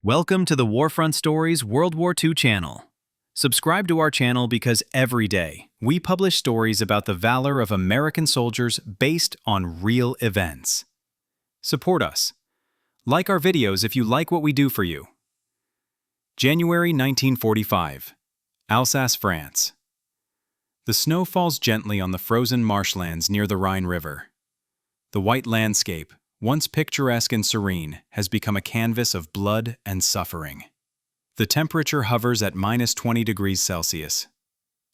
Welcome to the Warfront Stories World War II channel. Subscribe to our channel because every day we publish stories about the valor of American soldiers based on real events. Support us. Like our videos if you like what we do for you. January 1945, Alsace, France. The snow falls gently on the frozen marshlands near the Rhine River. The white landscape, once picturesque and serene, has become a canvas of blood and suffering. The temperature hovers at -20 degrees Celsius.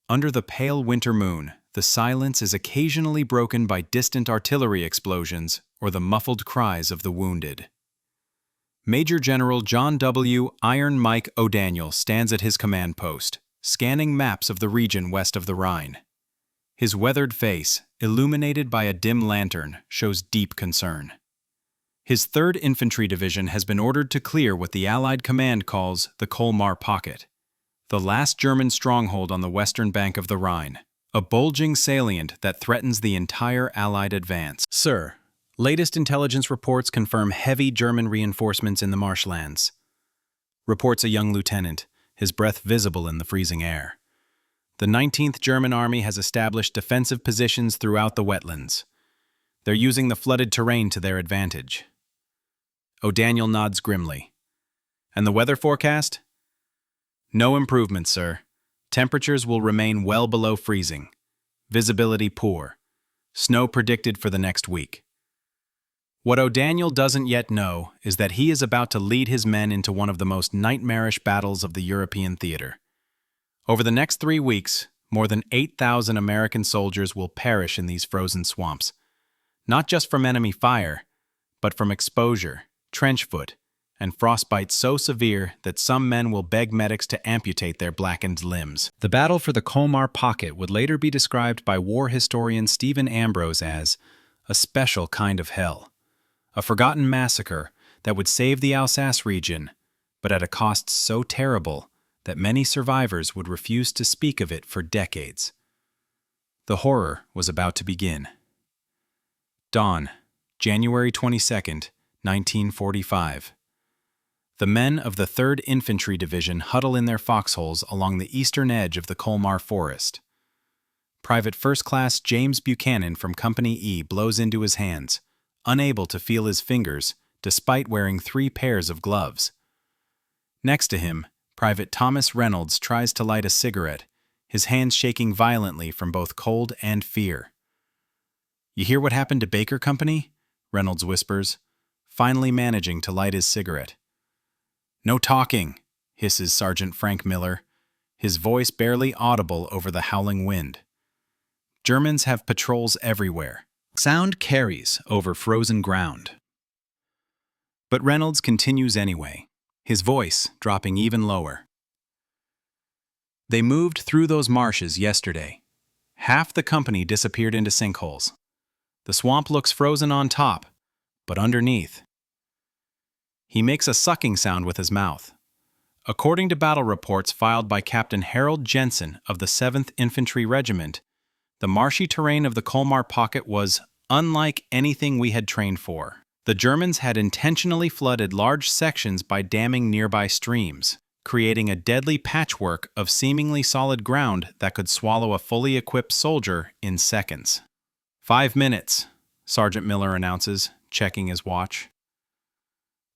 Under the pale winter moon, the silence is occasionally broken by distant artillery explosions or the muffled cries of the wounded. Major General John W. Iron Mike O'Daniel stands at his command post, scanning maps of the region west of the Rhine. His weathered face, illuminated by a dim lantern, shows deep concern. His 3rd Infantry Division has been ordered to clear what the Allied command calls the Colmar Pocket, the last German stronghold on the western bank of the Rhine, a bulging salient that threatens the entire Allied advance. Sir, latest intelligence reports confirm heavy German reinforcements in the marshlands. Reports a young lieutenant, his breath visible in the freezing air. The 19th German Army has established defensive positions throughout the wetlands. They're using the flooded terrain to their advantage. O'Daniel nods grimly. And the weather forecast? No improvement, sir. Temperatures will remain well below freezing. Visibility poor. Snow predicted for the next week. What O'Daniel doesn't yet know is that he is about to lead his men into one of the most nightmarish battles of the European theater. Over the next 3 weeks, more than 8,000 American soldiers will perish in these frozen swamps, not just from enemy fire, but from exposure, trench foot, and frostbite so severe that some men will beg medics to amputate their blackened limbs. The battle for the Colmar Pocket would later be described by war historian Stephen Ambrose as a special kind of hell, a forgotten massacre that would save the Alsace region, but at a cost so terrible that many survivors would refuse to speak of it for decades. The horror was about to begin. Dawn, January 22nd, 1945. The men of the 3rd Infantry Division huddle in their foxholes along the eastern edge of the Colmar Forest. Private First Class James Buchanan from Company E blows into his hands, unable to feel his fingers despite wearing 3 pairs of gloves. Next to him, Private Thomas Reynolds tries to light a cigarette, his hands shaking violently from both cold and fear. "You hear what happened to Baker Company?" Reynolds whispers, finally managing to light his cigarette. "No talking," hisses Sergeant Frank Miller, his voice barely audible over the howling wind. "Germans have patrols everywhere. Sound carries over frozen ground." But Reynolds continues anyway, his voice dropping even lower. "They moved through those marshes yesterday. Half the company disappeared into sinkholes. The swamp looks frozen on top, but underneath." He makes a sucking sound with his mouth. According to battle reports filed by Captain Harold Jensen of the 7th Infantry Regiment, the marshy terrain of the Colmar Pocket was unlike anything we had trained for. The Germans had intentionally flooded large sections by damming nearby streams, creating a deadly patchwork of seemingly solid ground that could swallow a fully equipped soldier in seconds. 5 minutes, Sergeant Miller announces, checking his watch.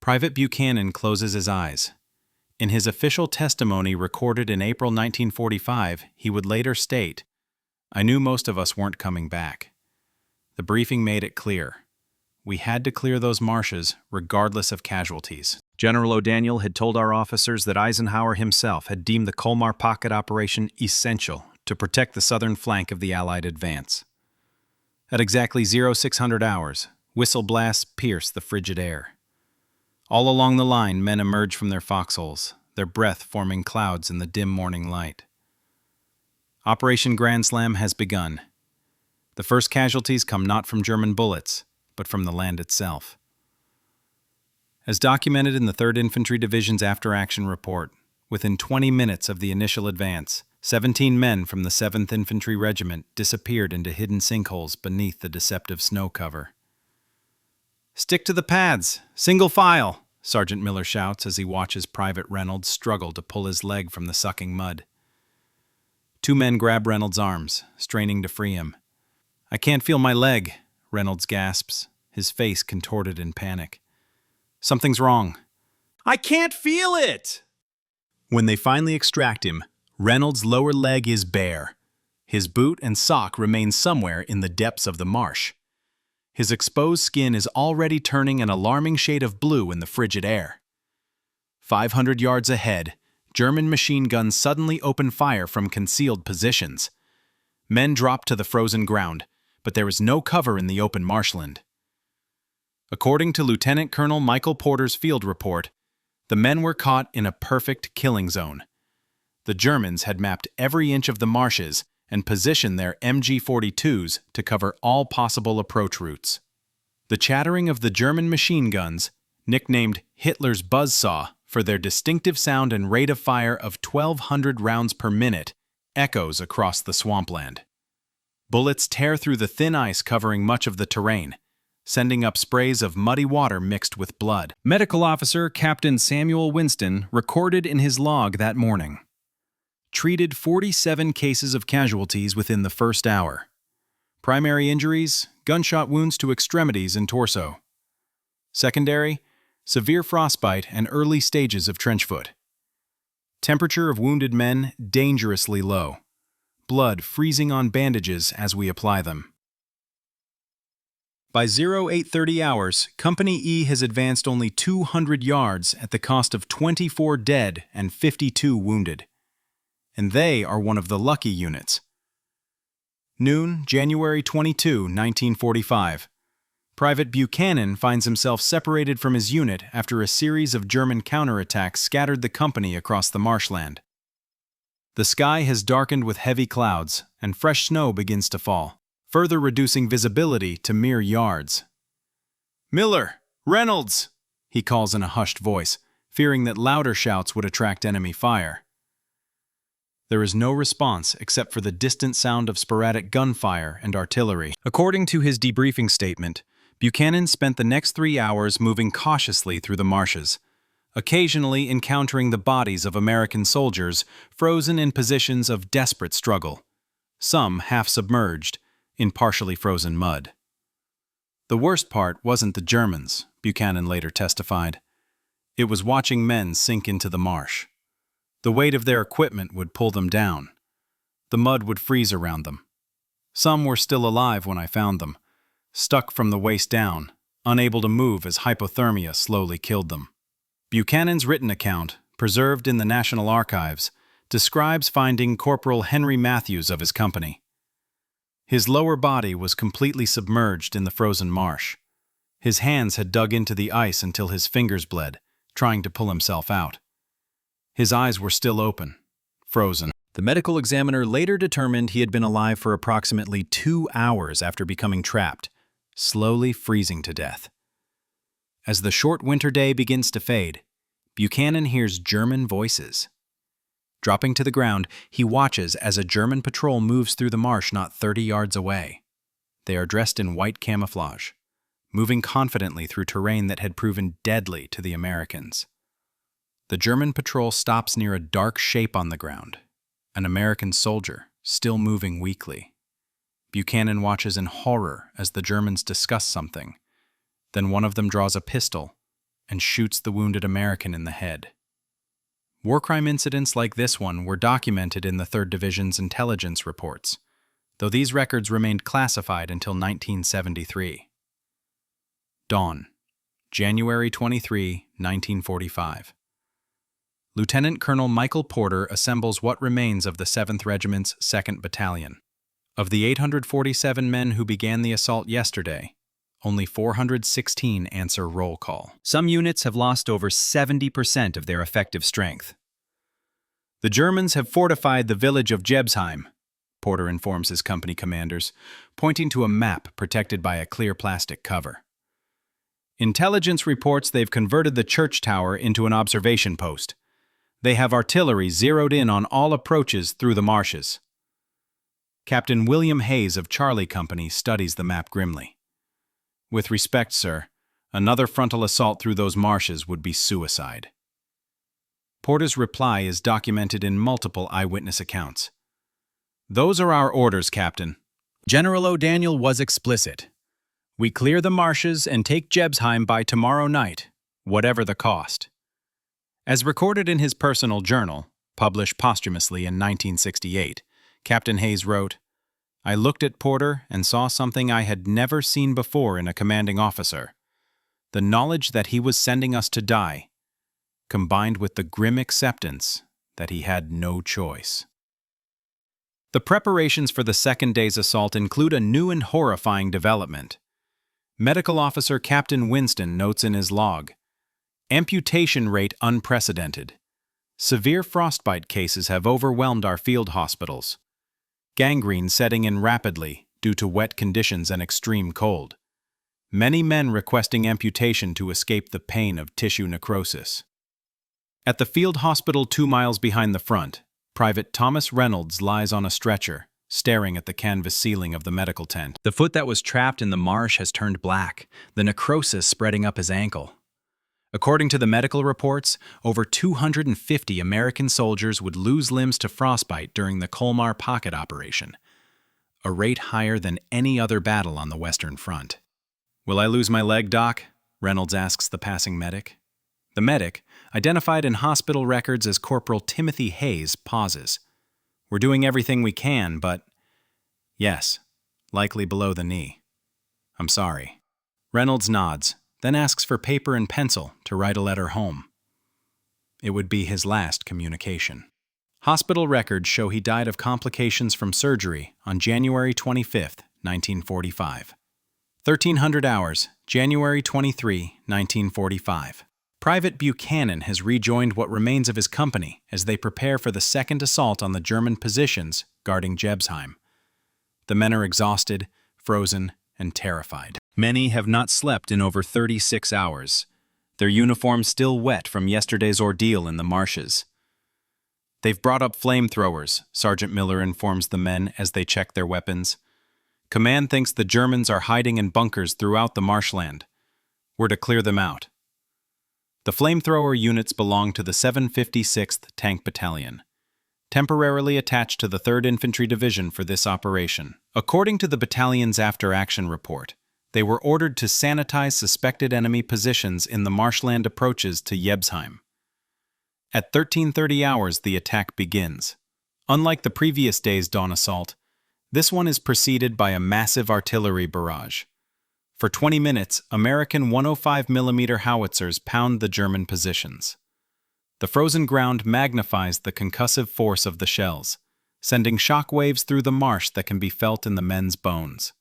Private Buchanan closes his eyes. In his official testimony recorded in April 1945, he would later state, "I knew most of us weren't coming back." The briefing made it clear. We had to clear those marshes regardless of casualties. General O'Daniel had told our officers that Eisenhower himself had deemed the Colmar Pocket operation essential to protect the southern flank of the Allied advance. At exactly 0600 hours, whistle blasts pierce the frigid air. All along the line, men emerge from their foxholes, their breath forming clouds in the dim morning light. Operation Grandslam has begun. The first casualties come not from German bullets, but from the land itself. As documented in the 3rd Infantry Division's after-action report, within 20 minutes of the initial advance, 17 men from the 7th Infantry Regiment disappeared into hidden sinkholes beneath the deceptive snow cover. "Stick to the paths! Single file!" Sergeant Miller shouts as he watches Private Reynolds struggle to pull his leg from the sucking mud. Two men grab Reynolds' arms, straining to free him. "I can't feel my leg," Reynolds gasps, his face contorted in panic. "Something's wrong." "I can't feel it!" When they finally extract him, Reynolds' lower leg is bare. His boot and sock remain somewhere in the depths of the marsh. His exposed skin is already turning an alarming shade of blue in the frigid air. 500 yards ahead, German machine guns suddenly open fire from concealed positions. Men drop to the frozen ground, but there is no cover in the open marshland. According to Lieutenant Colonel Michael Porter's field report, the men were caught in a perfect killing zone. The Germans had mapped every inch of the marshes and positioned their MG-42s to cover all possible approach routes. The chattering of the German machine guns, nicknamed Hitler's buzzsaw for their distinctive sound and rate of fire of 1,200 rounds per minute, echoes across the swampland. Bullets tear through the thin ice covering much of the terrain, sending up sprays of muddy water mixed with blood. Medical officer Captain Samuel Winston recorded in his log that morning. Treated 47 cases of casualties within the first hour. Primary injuries, gunshot wounds to extremities and torso. Secondary, severe frostbite and early stages of trenchfoot. Temperature of wounded men dangerously low. Blood freezing on bandages as we apply them. By 0830 hours, Company E has advanced only 200 yards at the cost of 24 dead and 52 wounded. And they are one of the lucky units. Noon, January 22, 1945. Private Buchanan finds himself separated from his unit after a series of German counterattacks scattered the company across the marshland. The sky has darkened with heavy clouds, and fresh snow begins to fall, further reducing visibility to mere yards. "Miller! Reynolds!" he calls in a hushed voice, fearing that louder shouts would attract enemy fire. There is no response except for the distant sound of sporadic gunfire and artillery. According to his debriefing statement, Buchanan spent the next 3 hours moving cautiously through the marshes, occasionally encountering the bodies of American soldiers frozen in positions of desperate struggle, some half submerged in partially frozen mud. The worst part wasn't the Germans, Buchanan later testified. It was watching men sink into the marsh. The weight of their equipment would pull them down. The mud would freeze around them. Some were still alive when I found them, stuck from the waist down, unable to move as hypothermia slowly killed them. Buchanan's written account, preserved in the National Archives, describes finding Corporal Henry Matthews of his company. His lower body was completely submerged in the frozen marsh. His hands had dug into the ice until his fingers bled, trying to pull himself out. His eyes were still open, frozen. The medical examiner later determined he had been alive for approximately 2 hours after becoming trapped, slowly freezing to death. As the short winter day begins to fade, Buchanan hears German voices. Dropping to the ground, he watches as a German patrol moves through the marsh not 30 yards away. They are dressed in white camouflage, moving confidently through terrain that had proven deadly to the Americans. The German patrol stops near a dark shape on the ground, an American soldier, still moving weakly. Buchanan watches in horror as the Germans discuss something. Then one of them draws a pistol and shoots the wounded American in the head. War crime incidents like this one were documented in the 3rd Division's intelligence reports, though these records remained classified until 1973. Dawn, January 23, 1945. Lieutenant Colonel Michael Porter assembles what remains of the 7th Regiment's 2nd Battalion. Of the 847 men who began the assault yesterday, only 416 answer roll call. Some units have lost over 70% of their effective strength. The Germans have fortified the village of Jebsheim, Porter informs his company commanders, pointing to a map protected by a clear plastic cover. Intelligence reports they've converted the church tower into an observation post. They have artillery zeroed in on all approaches through the marshes. Captain William Hayes of Charlie Company studies the map grimly. "With respect, sir, Another frontal assault through those marshes would be suicide. Porter's reply is documented in multiple eyewitness accounts. "Those are our orders, Captain." General O'Daniel was explicit. "We clear the marshes and take Jebsheim by tomorrow night, whatever the cost." As recorded in his personal journal, published posthumously in 1968, Captain Hayes wrote, "I looked at Porter and saw something I had never seen before in a commanding officer. The knowledge that he was sending us to die, combined with the grim acceptance that he had no choice." The preparations for the second day's assault include a new and horrifying development. Medical Officer Captain Winston notes in his log, "Amputation rate unprecedented. Severe frostbite cases have overwhelmed our field hospitals. Gangrene setting in rapidly due to wet conditions and extreme cold. Many men requesting amputation to escape the pain of tissue necrosis." At the field hospital 2 miles behind the front, Private Thomas Reynolds lies on a stretcher, staring at the canvas ceiling of the medical tent. The foot that was trapped in the marsh has turned black, the necrosis spreading up his ankle. According to the medical reports, over 250 American soldiers would lose limbs to frostbite during the Colmar Pocket operation, a rate higher than any other battle on the Western Front. "Will I lose my leg, Doc?" Reynolds asks the passing medic. The medic, identified in hospital records as Corporal Timothy Hayes, pauses. "We're doing everything we can, but..." "Yes, likely below the knee. I'm sorry." Reynolds nods, then asks for paper and pencil to write a letter home. It would be his last communication. Hospital records show he died of complications from surgery on January 25, 1945. 1300 hours, January 23, 1945. Private Buchanan has rejoined what remains of his company as they prepare for the second assault on the German positions guarding Jebsheim. The men are exhausted, frozen, and terrified. Many have not slept in over 36 hours, their uniforms still wet from yesterday's ordeal in the marshes. "They've brought up flamethrowers," Sergeant Miller informs the men as they check their weapons. "Command thinks the Germans are hiding in bunkers throughout the marshland. We're to clear them out." The flamethrower units belong to the 756th Tank Battalion, temporarily attached to the 3rd Infantry Division for this operation. According to the battalion's after-action report, they were ordered to sanitize suspected enemy positions in the marshland approaches to Jebsheim. At 13:30 hours, the attack begins. Unlike the previous day's dawn assault, this one is preceded by a massive artillery barrage. For 20 minutes, American 105mm howitzers pound the German positions. The frozen ground magnifies the concussive force of the shells, sending shock waves through the marsh that can be felt in the men's bones.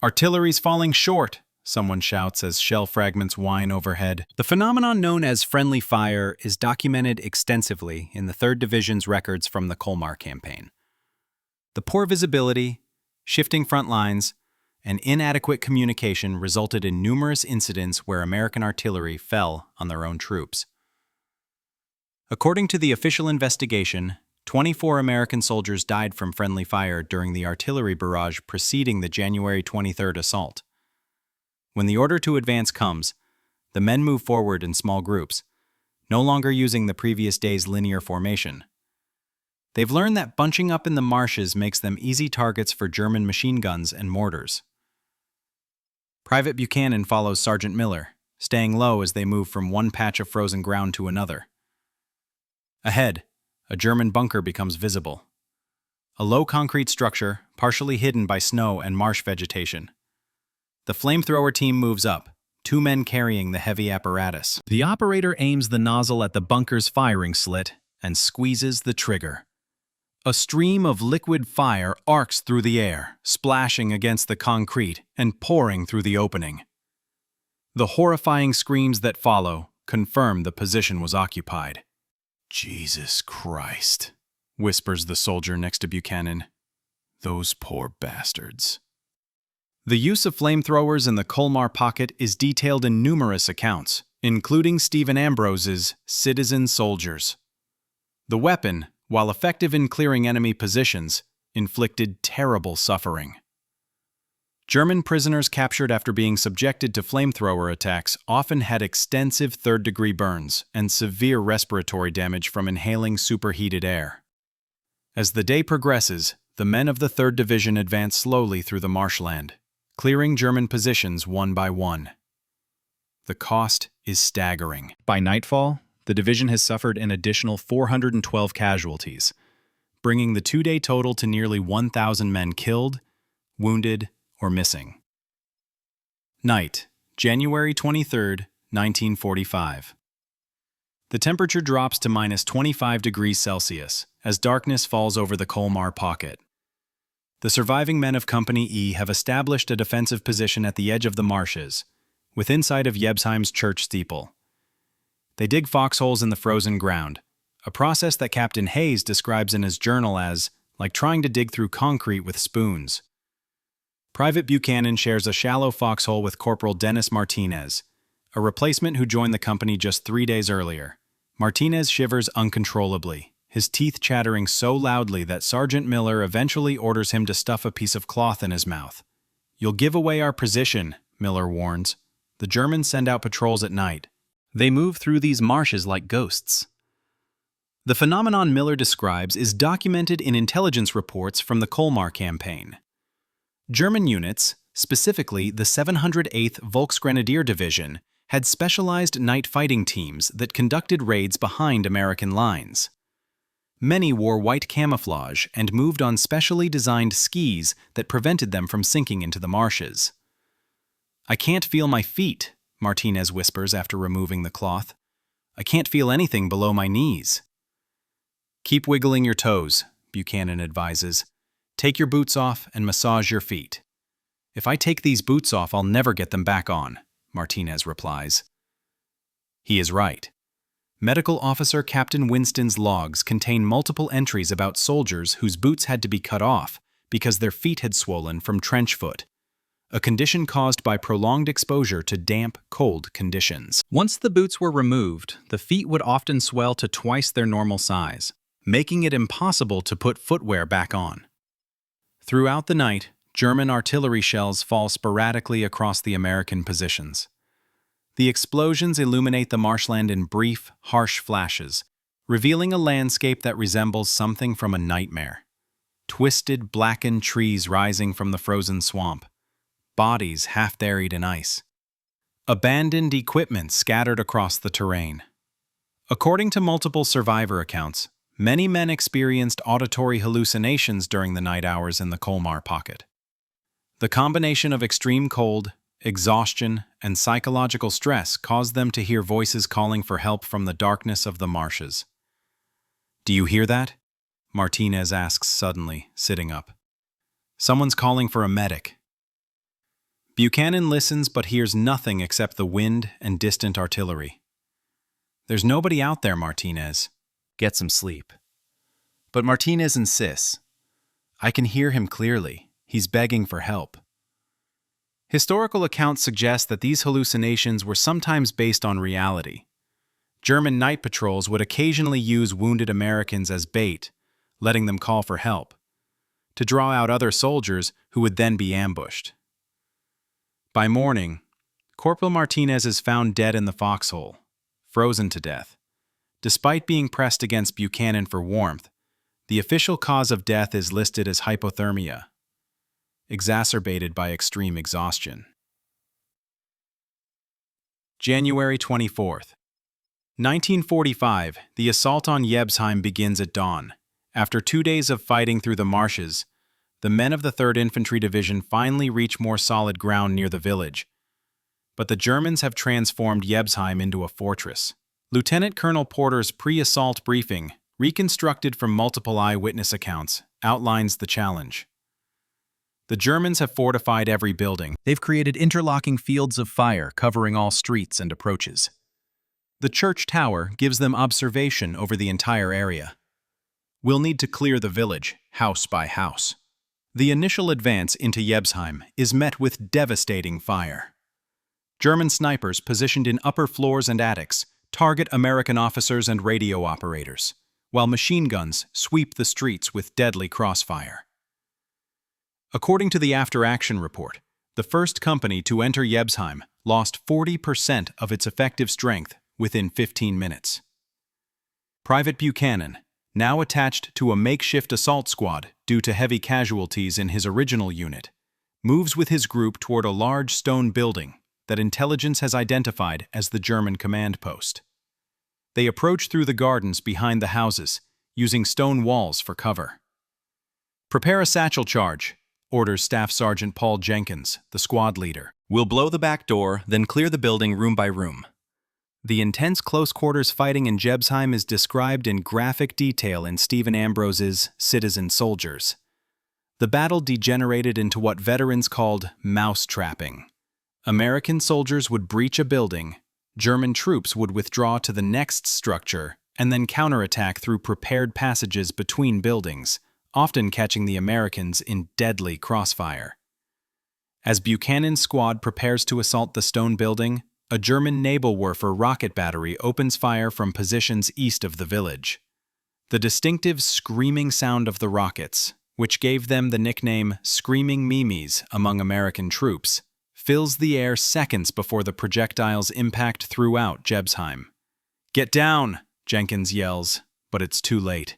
"Artillery's falling short," someone shouts as shell fragments whine overhead. The phenomenon known as friendly fire is documented extensively in the 3rd Division's records from the Colmar campaign. The poor visibility, shifting front lines, and inadequate communication resulted in numerous incidents where American artillery fell on their own troops. According to the official investigation, 24 American soldiers died from friendly fire during the artillery barrage preceding the January 23rd assault. When the order to advance comes, the men move forward in small groups, no longer using the previous day's linear formation. They've learned that bunching up in the marshes makes them easy targets for German machine guns and mortars. Private Buchanan follows Sergeant Miller, staying low as they move from one patch of frozen ground to another. Ahead, a German bunker becomes visible. A low concrete structure, partially hidden by snow and marsh vegetation. The flamethrower team moves up, 2 men carrying the heavy apparatus. The operator aims the nozzle at the bunker's firing slit and squeezes the trigger. A stream of liquid fire arcs through the air, splashing against the concrete and pouring through the opening. The horrifying screams that follow confirm the position was occupied. "Jesus Christ," whispers the soldier next to Buchanan. "Those poor bastards." The use of flamethrowers in the Colmar Pocket is detailed in numerous accounts, including Stephen Ambrose's Citizen Soldiers. The weapon, while effective in clearing enemy positions, inflicted terrible suffering. German prisoners captured after being subjected to flamethrower attacks often had extensive third-degree burns and severe respiratory damage from inhaling superheated air. As the day progresses, the men of the 3rd Division advance slowly through the marshland, clearing German positions one by one. The cost is staggering. By nightfall, the division has suffered an additional 412 casualties, bringing the two-day total to nearly 1,000 men killed, wounded, or missing. Night, January 23, 1945. The temperature drops to minus 25 degrees Celsius as darkness falls over the Colmar Pocket. The surviving men of Company E have established a defensive position at the edge of the marshes, within sight of Jebsheim's church steeple. They dig foxholes in the frozen ground, a process that Captain Hayes describes in his journal as like trying to dig through concrete with spoons. Private Buchanan shares a shallow foxhole with Corporal Dennis Martinez, a replacement who joined the company just 3 days earlier. Martinez shivers uncontrollably, his teeth chattering so loudly that Sergeant Miller eventually orders him to stuff a piece of cloth in his mouth. "You'll give away our position," Miller warns. The Germans send out patrols at night. They move through these marshes like ghosts. The phenomenon Miller describes is documented in intelligence reports from the Colmar campaign. German units, specifically the 708th Volksgrenadier Division, had specialized night fighting teams that conducted raids behind American lines. Many wore white camouflage and moved on specially designed skis that prevented them from sinking into the marshes. "I can't feel my feet," Martinez whispers after removing the cloth. "I can't feel anything below my knees." "Keep wiggling your toes," Buchanan advises. "Take your boots off and massage your feet." "If I take these boots off, I'll never get them back on," Martinez replies. He is right. Medical Officer Captain Winston's logs contain multiple entries about soldiers whose boots had to be cut off because their feet had swollen from trench foot, a condition caused by prolonged exposure to damp, cold conditions. Once the boots were removed, the feet would often swell to twice their normal size, making it impossible to put footwear back on. Throughout the night, German artillery shells fall sporadically across the American positions. The explosions illuminate the marshland in brief, harsh flashes, revealing a landscape that resembles something from a nightmare. Twisted, blackened trees rising from the frozen swamp, bodies half buried in ice. Abandoned equipment scattered across the terrain. According to multiple survivor accounts, many men experienced auditory hallucinations during the night hours in the Colmar Pocket. The combination of extreme cold, exhaustion, and psychological stress caused them to hear voices calling for help from the darkness of the marshes. "Do you hear that?" Martinez asks suddenly, sitting up. "Someone's calling for a medic." Buchanan listens but hears nothing except the wind and distant artillery. "There's nobody out there, Martinez. Get some sleep." But Martinez insists. "I can hear him clearly. He's begging for help." Historical accounts suggest that these hallucinations were sometimes based on reality. German night patrols would occasionally use wounded Americans as bait, letting them call for help, to draw out other soldiers who would then be ambushed. By morning, Corporal Martinez is found dead in the foxhole, frozen to death. Despite being pressed against Buchanan for warmth, the official cause of death is listed as hypothermia, exacerbated by extreme exhaustion. January 24th. 1945, the assault on Jebsheim begins at dawn. After 2 days of fighting through the marshes, the men of the 3rd Infantry Division finally reach more solid ground near the village. But the Germans have transformed Jebsheim into a fortress. Lieutenant Colonel Porter's pre-assault briefing, reconstructed from multiple eyewitness accounts, outlines the challenge. The Germans have fortified every building. They've created interlocking fields of fire covering all streets and approaches. The church tower gives them observation over the entire area. We'll need to clear the village, house by house. The initial advance into Jebsheim is met with devastating fire. German snipers positioned in upper floors and attics target American officers and radio operators, while machine guns sweep the streets with deadly crossfire. According to the after-action report, The first company to enter Jebsheim lost 40% of its effective strength within 15 minutes. Private Buchanan, now attached to a makeshift assault squad due to heavy casualties in his original unit, moves with his group toward a large stone building that intelligence has identified as the German command post. They approach through the gardens behind the houses, using stone walls for cover. "Prepare a satchel charge," orders Staff Sergeant Paul Jenkins, the squad leader. "We'll blow the back door, then clear the building room by room." The intense close-quarters fighting in Jebsheim is described in graphic detail in Stephen Ambrose's Citizen Soldiers. The battle degenerated into what veterans called mouse-trapping. American soldiers would breach a building, German troops would withdraw to the next structure, and then counterattack through prepared passages between buildings, often catching the Americans in deadly crossfire. As Buchanan's squad prepares to assault the stone building, a German Nadelwerfer rocket battery opens fire from positions east of the village. The distinctive screaming sound of the rockets, which gave them the nickname Screaming Mimes among American troops, fills the air seconds before the projectiles impact throughout Jebsheim. "Get down!" Jenkins yells, but it's too late.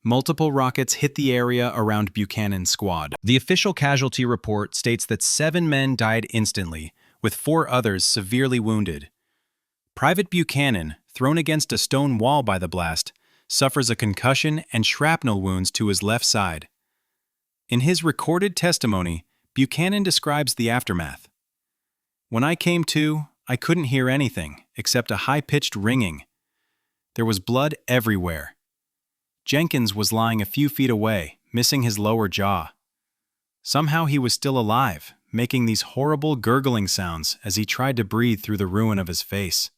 Multiple rockets hit the area around Buchanan's squad. The official casualty report states that 7 men died instantly, with 4 others severely wounded. Private Buchanan, thrown against a stone wall by the blast, suffers a concussion and shrapnel wounds to his left side. In his recorded testimony, Buchanan describes the aftermath. "When I came to, I couldn't hear anything except a high-pitched ringing. There was blood everywhere. Jenkins was lying a few feet away, missing his lower jaw. Somehow he was still alive, making these horrible gurgling sounds as he tried to breathe through the ruin of his face."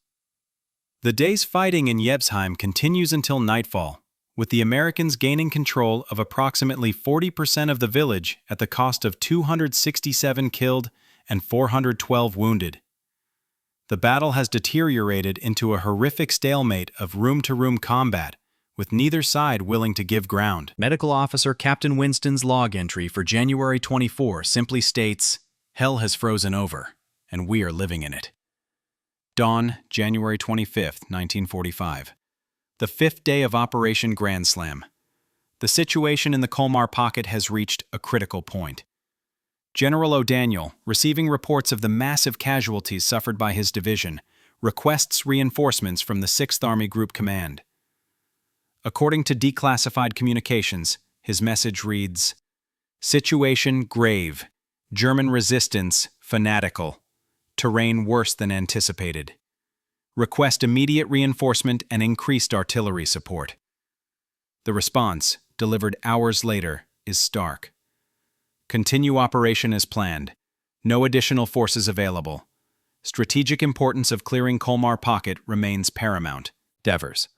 The day's fighting in Jebsheim continues until nightfall, with the Americans gaining control of approximately 40% of the village at the cost of 267 killed and 412 wounded. The battle has deteriorated into a horrific stalemate of room-to-room combat, with neither side willing to give ground. Medical Officer Captain Winston's log entry for January 24 simply states, "Hell has frozen over, and we are living in it." Dawn, January 25, 1945. The 5th day of Operation Grandslam. The situation in the Colmar Pocket has reached a critical point. General O'Daniel, receiving reports of the massive casualties suffered by his division, requests reinforcements from the 6th Army Group Command. According to declassified communications, his message reads, "Situation grave. German resistance fanatical. Terrain worse than anticipated. Request immediate reinforcement and increased artillery support." The response, delivered hours later, is stark. "Continue operation as planned. No additional forces available. Strategic importance of clearing Colmar Pocket remains paramount." Devers.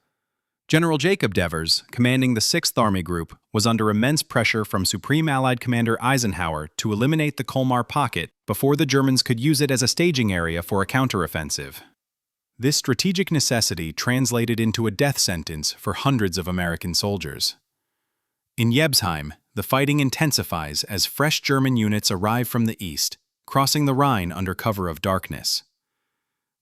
General Jacob Devers, commanding the 6th Army Group, was under immense pressure from Supreme Allied Commander Eisenhower to eliminate the Colmar Pocket before the Germans could use it as a staging area for a counteroffensive. This strategic necessity translated into a death sentence for hundreds of American soldiers. In Jebsheim, the fighting intensifies as fresh German units arrive from the east, crossing the Rhine under cover of darkness.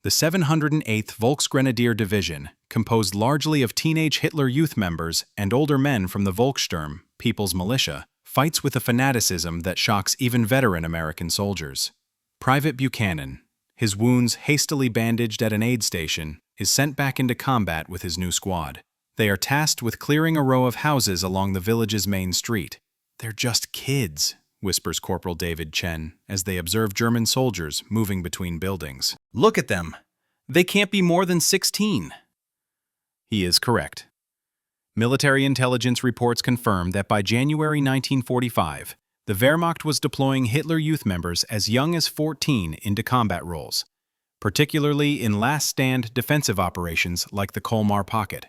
The 708th Volksgrenadier Division, composed largely of teenage Hitler Youth members and older men from the Volkssturm, People's Militia, fights with a fanaticism that shocks even veteran American soldiers. Private Buchanan, his wounds hastily bandaged at an aid station, is sent back into combat with his new squad. They are tasked with clearing a row of houses along the village's main street. "They're just kids," whispers Corporal David Chen as they observe German soldiers moving between buildings. "Look at them! They can't be more than 16. He is correct. Military intelligence reports confirm that by January 1945, the Wehrmacht was deploying Hitler Youth members as young as 14 into combat roles, particularly in last-stand defensive operations like the Colmar Pocket.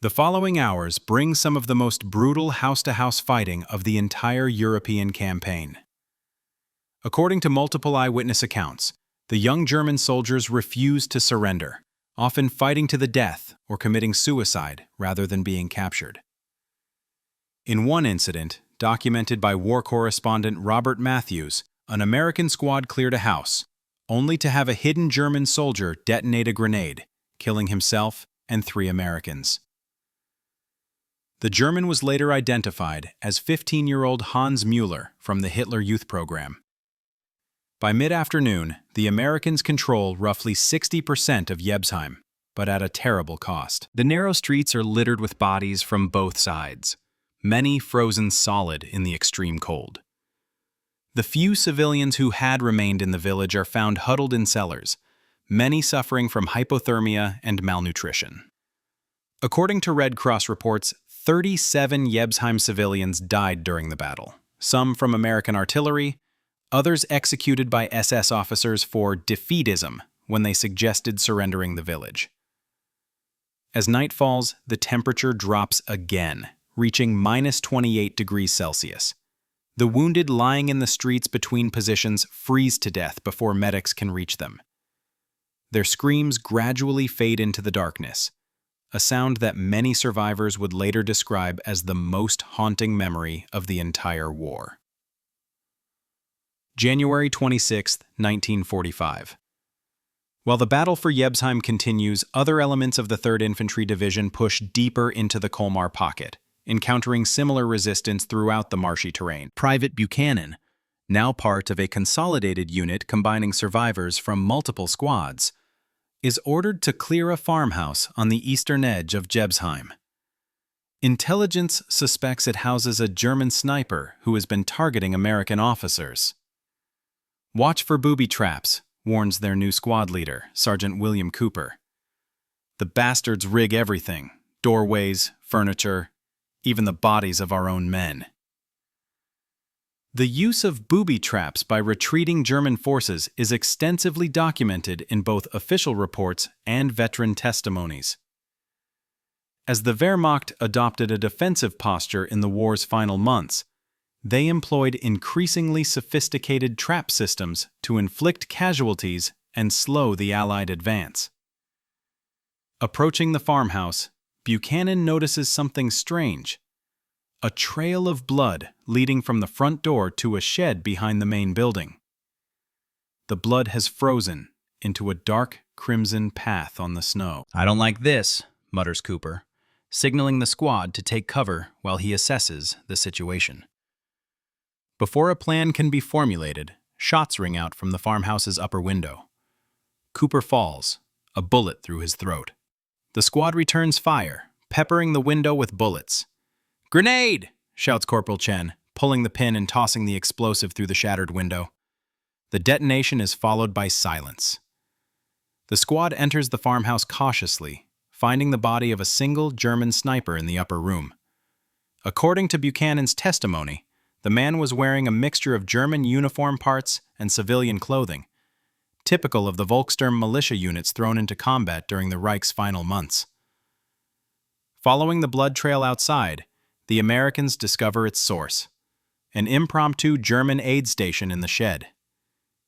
The following hours bring some of the most brutal house-to-house fighting of the entire European campaign. According to multiple eyewitness accounts, the young German soldiers refused to surrender, often fighting to the death or committing suicide rather than being captured. In one incident, documented by war correspondent Robert Matthews, an American squad cleared a house, only to have a hidden German soldier detonate a grenade, killing himself and 3 Americans. The German was later identified as 15-year-old Hans Müller from the Hitler Youth Program. By mid-afternoon, the Americans control roughly 60% of Jebsheim, but at a terrible cost. The narrow streets are littered with bodies from both sides, many frozen solid in the extreme cold. The few civilians who had remained in the village are found huddled in cellars, many suffering from hypothermia and malnutrition. According to Red Cross reports, 37 Jebsheim civilians died during the battle, some from American artillery, others executed by SS officers for defeatism when they suggested surrendering the village. As night falls, the temperature drops again, reaching -28 degrees Celsius. The wounded lying in the streets between positions freeze to death before medics can reach them. Their screams gradually fade into the darkness, a sound that many survivors would later describe as the most haunting memory of the entire war. January 26, 1945. While the battle for Jebsheim continues, other elements of the 3rd Infantry Division push deeper into the Colmar Pocket, encountering similar resistance throughout the marshy terrain. Private Buchanan, now part of a consolidated unit combining survivors from multiple squads, is ordered to clear a farmhouse on the eastern edge of Jebsheim. Intelligence suspects it houses a German sniper who has been targeting American officers. "Watch for booby traps," warns their new squad leader, Sergeant William Cooper. "The bastards rig everything, doorways, furniture, even the bodies of our own men." The use of booby traps by retreating German forces is extensively documented in both official reports and veteran testimonies. As the Wehrmacht adopted a defensive posture in the war's final months, they employed increasingly sophisticated trap systems to inflict casualties and slow the Allied advance. Approaching the farmhouse, Buchanan notices something strange: a trail of blood leading from the front door to a shed behind the main building. The blood has frozen into a dark crimson path on the snow. "I don't like this," mutters Cooper, signaling the squad to take cover while he assesses the situation. Before a plan can be formulated, shots ring out from the farmhouse's upper window. Cooper falls, a bullet through his throat. The squad returns fire, peppering the window with bullets. "Grenade!" shouts Corporal Chen, pulling the pin and tossing the explosive through the shattered window. The detonation is followed by silence. The squad enters the farmhouse cautiously, finding the body of a single German sniper in the upper room. According to Buchanan's testimony, the man was wearing a mixture of German uniform parts and civilian clothing, typical of the Volkssturm militia units thrown into combat during the Reich's final months. Following the blood trail outside, the Americans discover its source: an impromptu German aid station in the shed.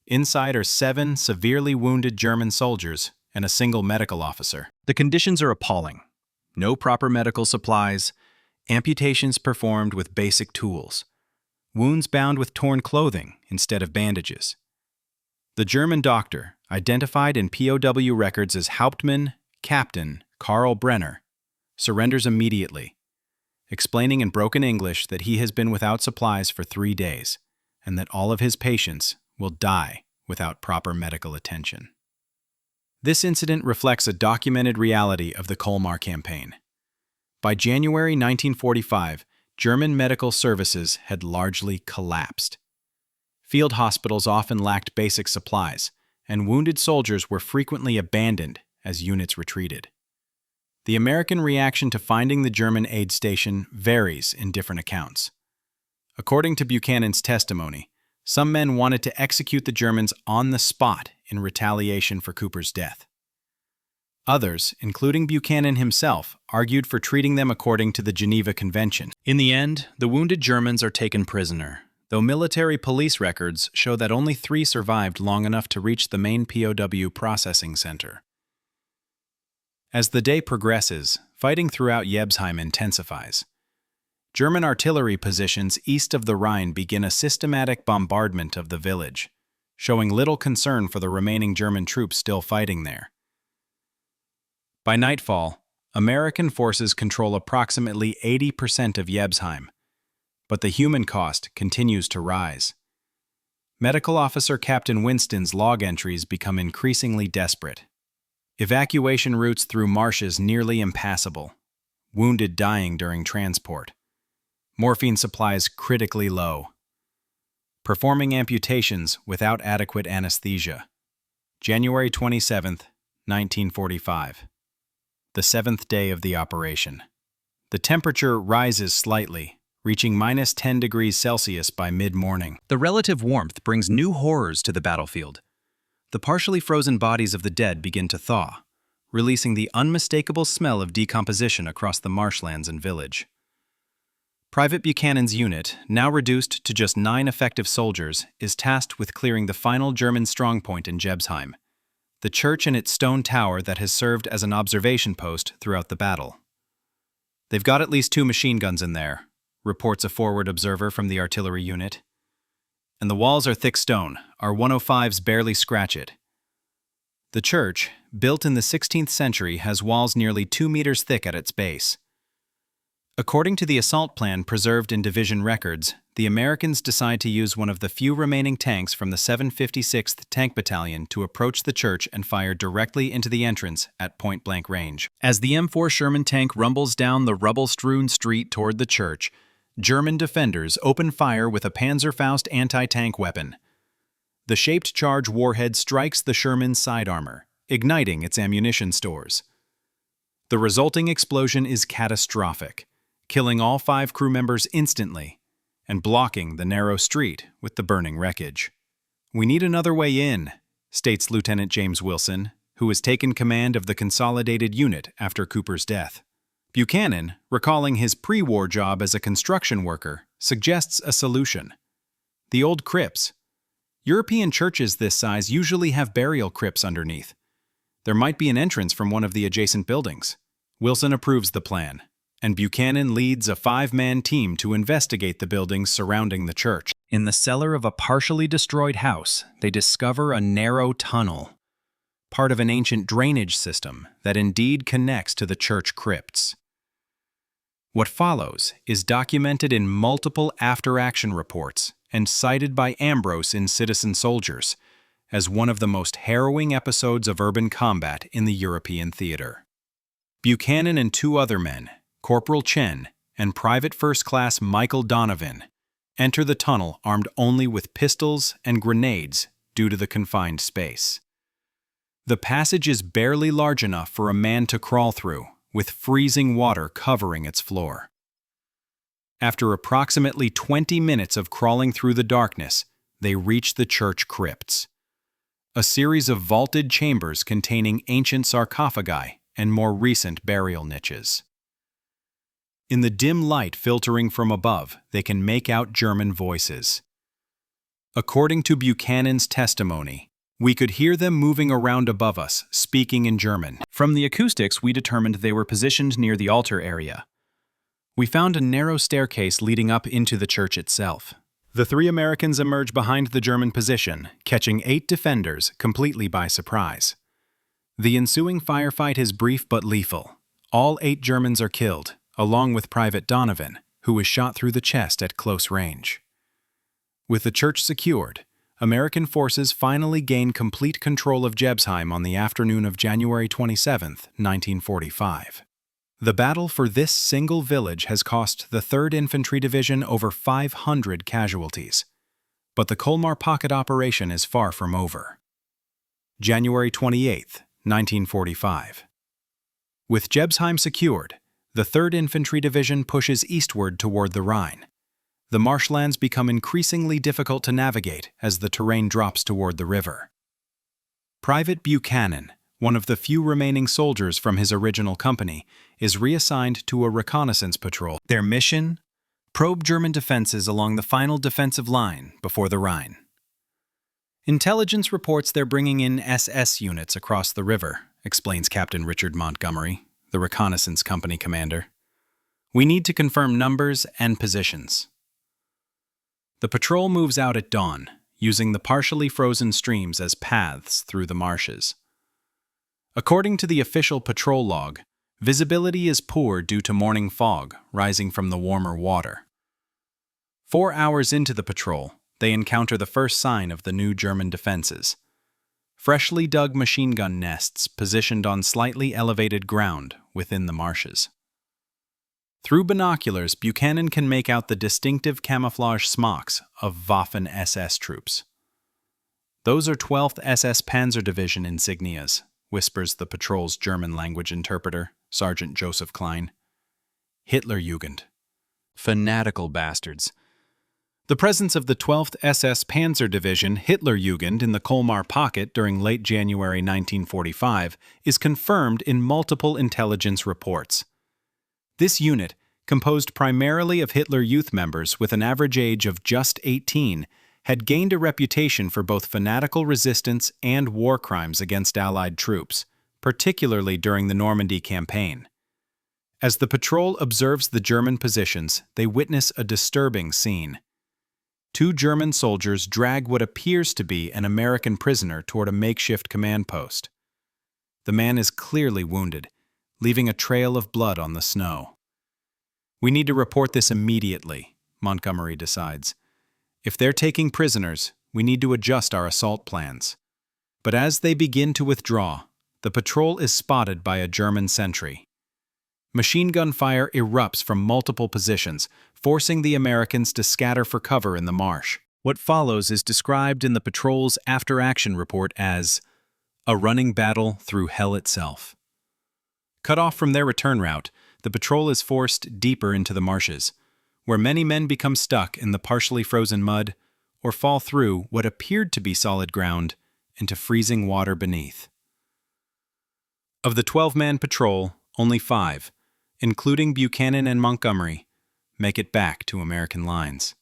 Inside are 7 severely wounded German soldiers and a single medical officer. The conditions are appalling. No proper medical supplies, amputations performed with basic tools, wounds bound with torn clothing instead of bandages. The German doctor, identified in POW records as Hauptmann Captain Karl Brenner, surrenders immediately, explaining in broken English that he has been without supplies for 3 days and that all of his patients will die without proper medical attention. This incident reflects a documented reality of the Colmar campaign. By January 1945, German medical services had largely collapsed. Field hospitals often lacked basic supplies, and wounded soldiers were frequently abandoned as units retreated. The American reaction to finding the German aid station varies in different accounts. According to Buchanan's testimony, some men wanted to execute the Germans on the spot in retaliation for Cooper's death. Others, including Buchanan himself, argued for treating them according to the Geneva Convention. In the end, the wounded Germans are taken prisoner, though military police records show that only 3 survived long enough to reach the main POW processing center. As the day progresses, fighting throughout Jebsheim intensifies. German artillery positions east of the Rhine begin a systematic bombardment of the village, showing little concern for the remaining German troops still fighting there. By nightfall, American forces control approximately 80% of Jebsheim, but the human cost continues to rise. Medical Officer Captain Winston's log entries become increasingly desperate. Evacuation routes through marshes nearly impassable, wounded dying during transport. Morphine supplies critically low. Performing amputations without adequate anesthesia. January 27, 1945. The 7th day of the operation. The temperature rises slightly, reaching -10 degrees Celsius by mid-morning. The relative warmth brings new horrors to the battlefield. The partially frozen bodies of the dead begin to thaw, releasing the unmistakable smell of decomposition across the marshlands and village. Private Buchanan's unit, now reduced to just 9 effective soldiers, is tasked with clearing the final German strongpoint in Jebsheim, the church and its stone tower that has served as an observation post throughout the battle. "They've got at least 2 machine guns in there," reports a forward observer from the artillery unit. "And the walls are thick stone. Our 105s barely scratch it." The church, built in the 16th century, has walls nearly 2 meters thick at its base. According to the assault plan preserved in division records, the Americans decide to use one of the few remaining tanks from the 756th Tank Battalion to approach the church and fire directly into the entrance at point-blank range. As the M4 Sherman tank rumbles down the rubble-strewn street toward the church, German defenders open fire with a Panzerfaust anti-tank weapon. The shaped charge warhead strikes the Sherman's side armor, igniting its ammunition stores. The resulting explosion is catastrophic, killing all 5 crew members instantly and blocking the narrow street with the burning wreckage. "We need another way in," states Lieutenant James Wilson, who has taken command of the consolidated unit after Cooper's death. Buchanan, recalling his pre-war job as a construction worker, suggests a solution. The old crypts. European churches this size usually have burial crypts underneath. There might be an entrance from one of the adjacent buildings. Wilson approves the plan, and Buchanan leads a 5-man team to investigate the buildings surrounding the church. In the cellar of a partially destroyed house, they discover a narrow tunnel, part of an ancient drainage system that indeed connects to the church crypts. What follows is documented in multiple after-action reports and cited by Ambrose in Citizen Soldiers as one of the most harrowing episodes of urban combat in the European theater. Buchanan and 2 other men, Corporal Chen and Private First Class Michael Donovan, enter the tunnel armed only with pistols and grenades due to the confined space. The passage is barely large enough for a man to crawl through, with freezing water covering its floor. After approximately 20 minutes of crawling through the darkness, they reach the church crypts, a series of vaulted chambers containing ancient sarcophagi and more recent burial niches. In the dim light filtering from above, they can make out German voices. According to Buchanan's testimony, "We could hear them moving around above us, speaking in German. From the acoustics, we determined they were positioned near the altar area. We found a narrow staircase leading up into the church itself. The 3 Americans emerge behind the German position, catching 8 defenders completely by surprise. The ensuing firefight is brief but lethal. All 8 Germans are killed, along with Private Donovan, who was shot through the chest at close range. With the church secured, American forces finally gain complete control of Jebsheim on the afternoon of January 27, 1945. The battle for this single village has cost the 3rd Infantry Division over 500 casualties, but the Colmar Pocket operation is far from over. January 28, 1945. With Jebsheim secured, the 3rd Infantry Division pushes eastward toward the Rhine. The marshlands become increasingly difficult to navigate as the terrain drops toward the river. Private Buchanan, one of the few remaining soldiers from his original company, is reassigned to a reconnaissance patrol. Their mission? Probe German defenses along the final defensive line before the Rhine. Intelligence reports they're bringing in SS units across the river, explains Captain Richard Montgomery, the reconnaissance company commander. We need to confirm numbers and positions. The patrol moves out at dawn, using the partially frozen streams as paths through the marshes. According to the official patrol log, visibility is poor due to morning fog rising from the warmer water. 4 hours into the patrol, they encounter the first sign of the new German defenses. Freshly dug machine gun nests positioned on slightly elevated ground within the marshes. Through binoculars, Buchanan can make out the distinctive camouflage smocks of Waffen-SS troops. "Those are 12th SS Panzer Division insignias," whispers the patrol's German-language interpreter, Sergeant Joseph Klein. "Hitlerjugend. Fanatical bastards." The presence of the 12th SS Panzer Division Hitlerjugend in the Colmar Pocket during late January 1945 is confirmed in multiple intelligence reports. This unit, composed primarily of Hitler Youth members with an average age of just 18, had gained a reputation for both fanatical resistance and war crimes against Allied troops, particularly during the Normandy campaign. As the patrol observes the German positions, they witness a disturbing scene. 2 German soldiers drag what appears to be an American prisoner toward a makeshift command post. The man is clearly wounded, leaving a trail of blood on the snow. "We need to report this immediately," Montgomery decides. "If they're taking prisoners, we need to adjust our assault plans." But as they begin to withdraw, the patrol is spotted by a German sentry. Machine gun fire erupts from multiple positions, forcing the Americans to scatter for cover in the marsh. What follows is described in the patrol's after-action report as a running battle through hell itself. Cut off from their return route, the patrol is forced deeper into the marshes, where many men become stuck in the partially frozen mud or fall through what appeared to be solid ground into freezing water beneath. Of the 12-man patrol, only 5, including Buchanan and Montgomery, make it back to American lines.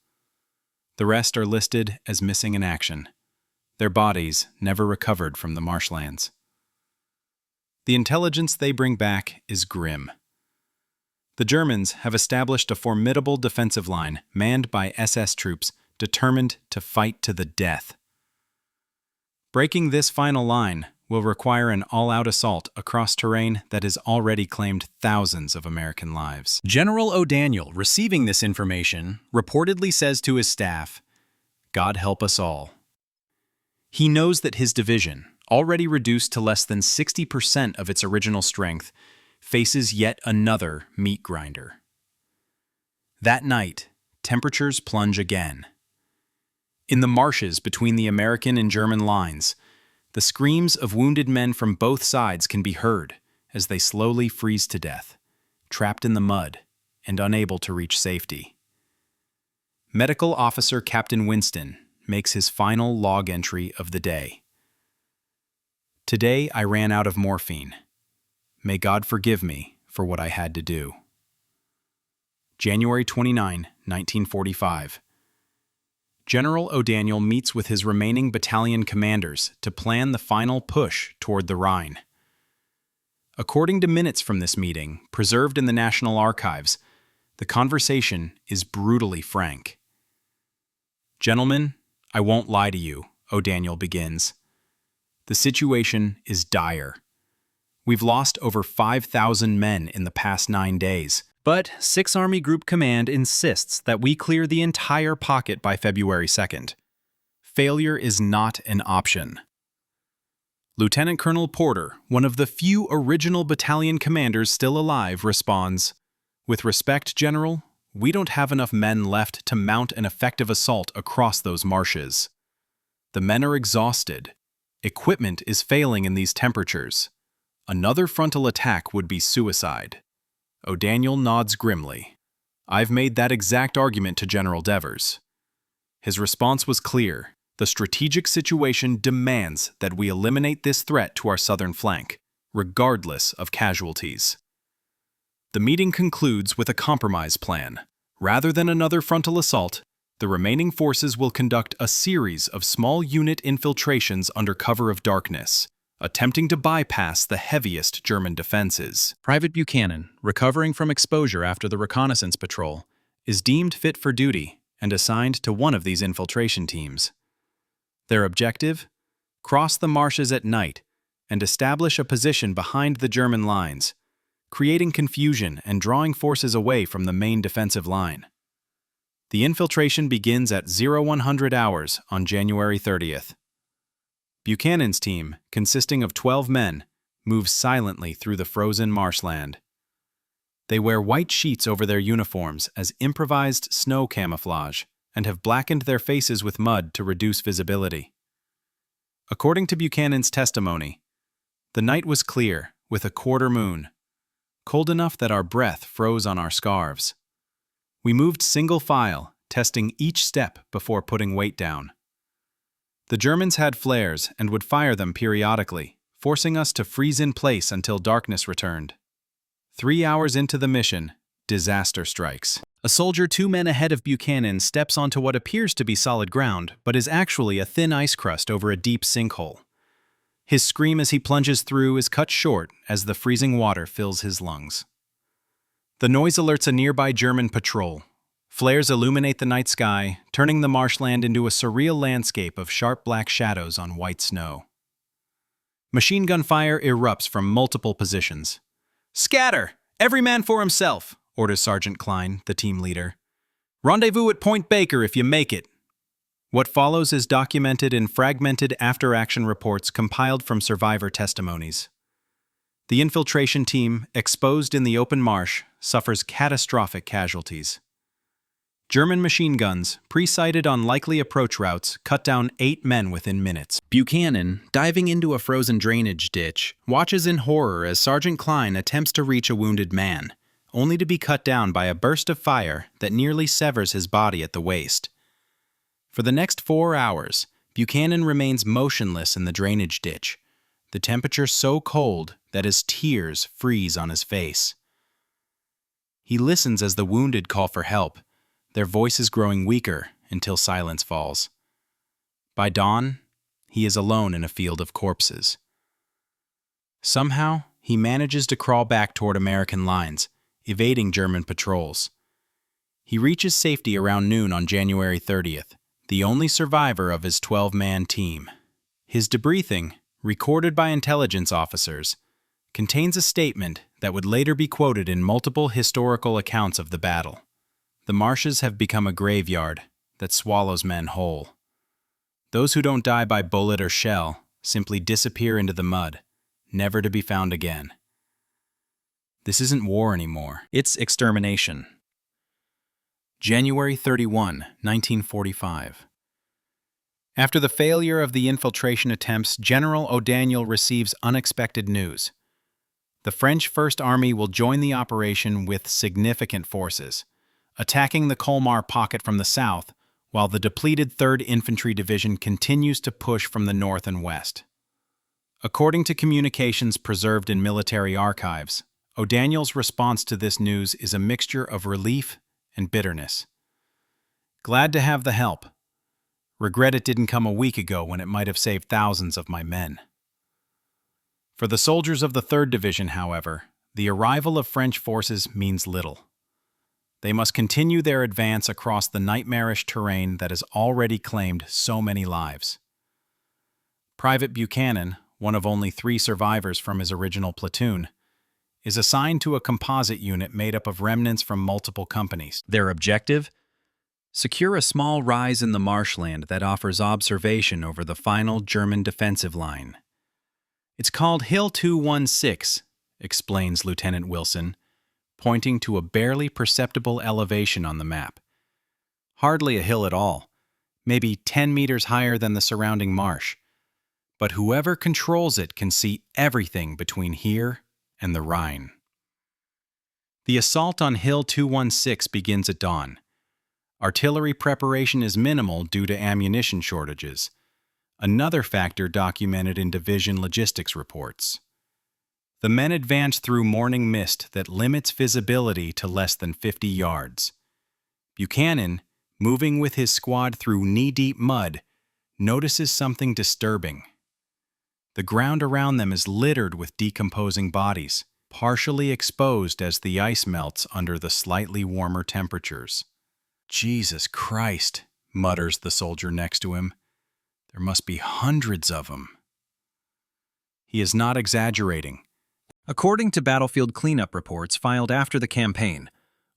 The rest are listed as missing in action, their bodies never recovered from the marshlands. The intelligence they bring back is grim. The Germans have established a formidable defensive line manned by SS troops determined to fight to the death. Breaking this final line will require an all-out assault across terrain that has already claimed thousands of American lives. General O'Daniel, receiving this information, reportedly says to his staff, "God help us all." He knows that his division, already reduced to less than 60% of its original strength, faces yet another meat grinder. That night, temperatures plunge again. In the marshes between the American and German lines, the screams of wounded men from both sides can be heard as they slowly freeze to death, trapped in the mud and unable to reach safety. Medical Officer Captain Winston makes his final log entry of the day. "Today I ran out of morphine. May God forgive me for what I had to do." January 29, 1945. General O'Daniel meets with his remaining battalion commanders to plan the final push toward the Rhine. According to minutes from this meeting, preserved in the National Archives, the conversation is brutally frank. "Gentlemen, I won't lie to you," O'Daniel begins. "The situation is dire. We've lost over 5,000 men in the past 9 days, but 6th Army Group Command insists that we clear the entire pocket by February 2nd. Failure is not an option." Lieutenant Colonel Porter, one of the few original battalion commanders still alive, responds, "With respect, General, we don't have enough men left to mount an effective assault across those marshes. The men are exhausted. Equipment is failing in these temperatures. Another frontal attack would be suicide." O'Daniel nods grimly. "I've made that exact argument to General Devers." His response was clear. The strategic situation demands that we eliminate this threat to our southern flank, regardless of casualties. The meeting concludes with a compromise plan. Rather than another frontal assault, the remaining forces will conduct a series of small unit infiltrations under cover of darkness, attempting to bypass the heaviest German defenses. Private Buchanan, recovering from exposure after the reconnaissance patrol, is deemed fit for duty and assigned to one of these infiltration teams. Their objective? Cross the marshes at night and establish a position behind the German lines, creating confusion and drawing forces away from the main defensive line. The infiltration begins at 0100 hours on January 30th. Buchanan's team, consisting of 12 men, moves silently through the frozen marshland. They wear white sheets over their uniforms as improvised snow camouflage and have blackened their faces with mud to reduce visibility. According to Buchanan's testimony, the night was clear, with a quarter moon, cold enough that our breath froze on our scarves. We moved single file, testing each step before putting weight down. The Germans had flares and would fire them periodically, forcing us to freeze in place until darkness returned. 3 hours into the mission, disaster strikes. A soldier 2 men ahead of Buchanan steps onto what appears to be solid ground, but is actually a thin ice crust over a deep sinkhole. His scream as he plunges through is cut short as the freezing water fills his lungs. The noise alerts a nearby German patrol. Flares illuminate the night sky, turning the marshland into a surreal landscape of sharp black shadows on white snow. Machine gun fire erupts from multiple positions. "Scatter! Every man for himself!" orders Sergeant Klein, the team leader. "Rendezvous at Point Baker if you make it." What follows is documented in fragmented after-action reports compiled from survivor testimonies. The infiltration team, exposed in the open marsh, suffers catastrophic casualties. German machine guns, pre-sighted on likely approach routes, cut down 8 men within minutes. Buchanan, diving into a frozen drainage ditch, watches in horror as Sergeant Klein attempts to reach a wounded man, only to be cut down by a burst of fire that nearly severs his body at the waist. For the next 4 hours, Buchanan remains motionless in the drainage ditch, the temperature so cold that his tears freeze on his face. He listens as the wounded call for help, their voices growing weaker until silence falls. By dawn, he is alone in a field of corpses. Somehow, he manages to crawl back toward American lines, evading German patrols. He reaches safety around noon on January 30th, the only survivor of his 12-man team. His debriefing, recorded by intelligence officers, contains a statement that would later be quoted in multiple historical accounts of the battle. The marshes have become a graveyard that swallows men whole. Those who don't die by bullet or shell simply disappear into the mud, never to be found again. This isn't war anymore. It's extermination. January 31, 1945. After the failure of the infiltration attempts, General O'Daniel receives unexpected news. The French First Army will join the operation with significant forces, attacking the Colmar Pocket from the south, while the depleted 3rd Infantry Division continues to push from the north and west. According to communications preserved in military archives, O'Daniel's response to this news is a mixture of relief and bitterness. "Glad to have the help. Regret it didn't come a week ago when it might have saved thousands of my men." For the soldiers of the 3rd Division, however, the arrival of French forces means little. They must continue their advance across the nightmarish terrain that has already claimed so many lives. Private Buchanan, one of only 3 survivors from his original platoon, is assigned to a composite unit made up of remnants from multiple companies. Their objective? Secure a small rise in the marshland that offers observation over the final German defensive line. "It's called Hill 216, explains Lieutenant Wilson, pointing to a barely perceptible elevation on the map. Hardly a hill at all, maybe 10 meters higher than the surrounding marsh. But whoever controls it can see everything between here and the Rhine." The assault on Hill 216 begins at dawn. Artillery preparation is minimal due to ammunition shortages, another factor documented in division logistics reports. The men advance through morning mist that limits visibility to less than 50 yards. Buchanan, moving with his squad through knee-deep mud, notices something disturbing. The ground around them is littered with decomposing bodies, partially exposed as the ice melts under the slightly warmer temperatures. "Jesus Christ," mutters the soldier next to him. "There must be hundreds of them." He is not exaggerating. According to battlefield cleanup reports filed after the campaign,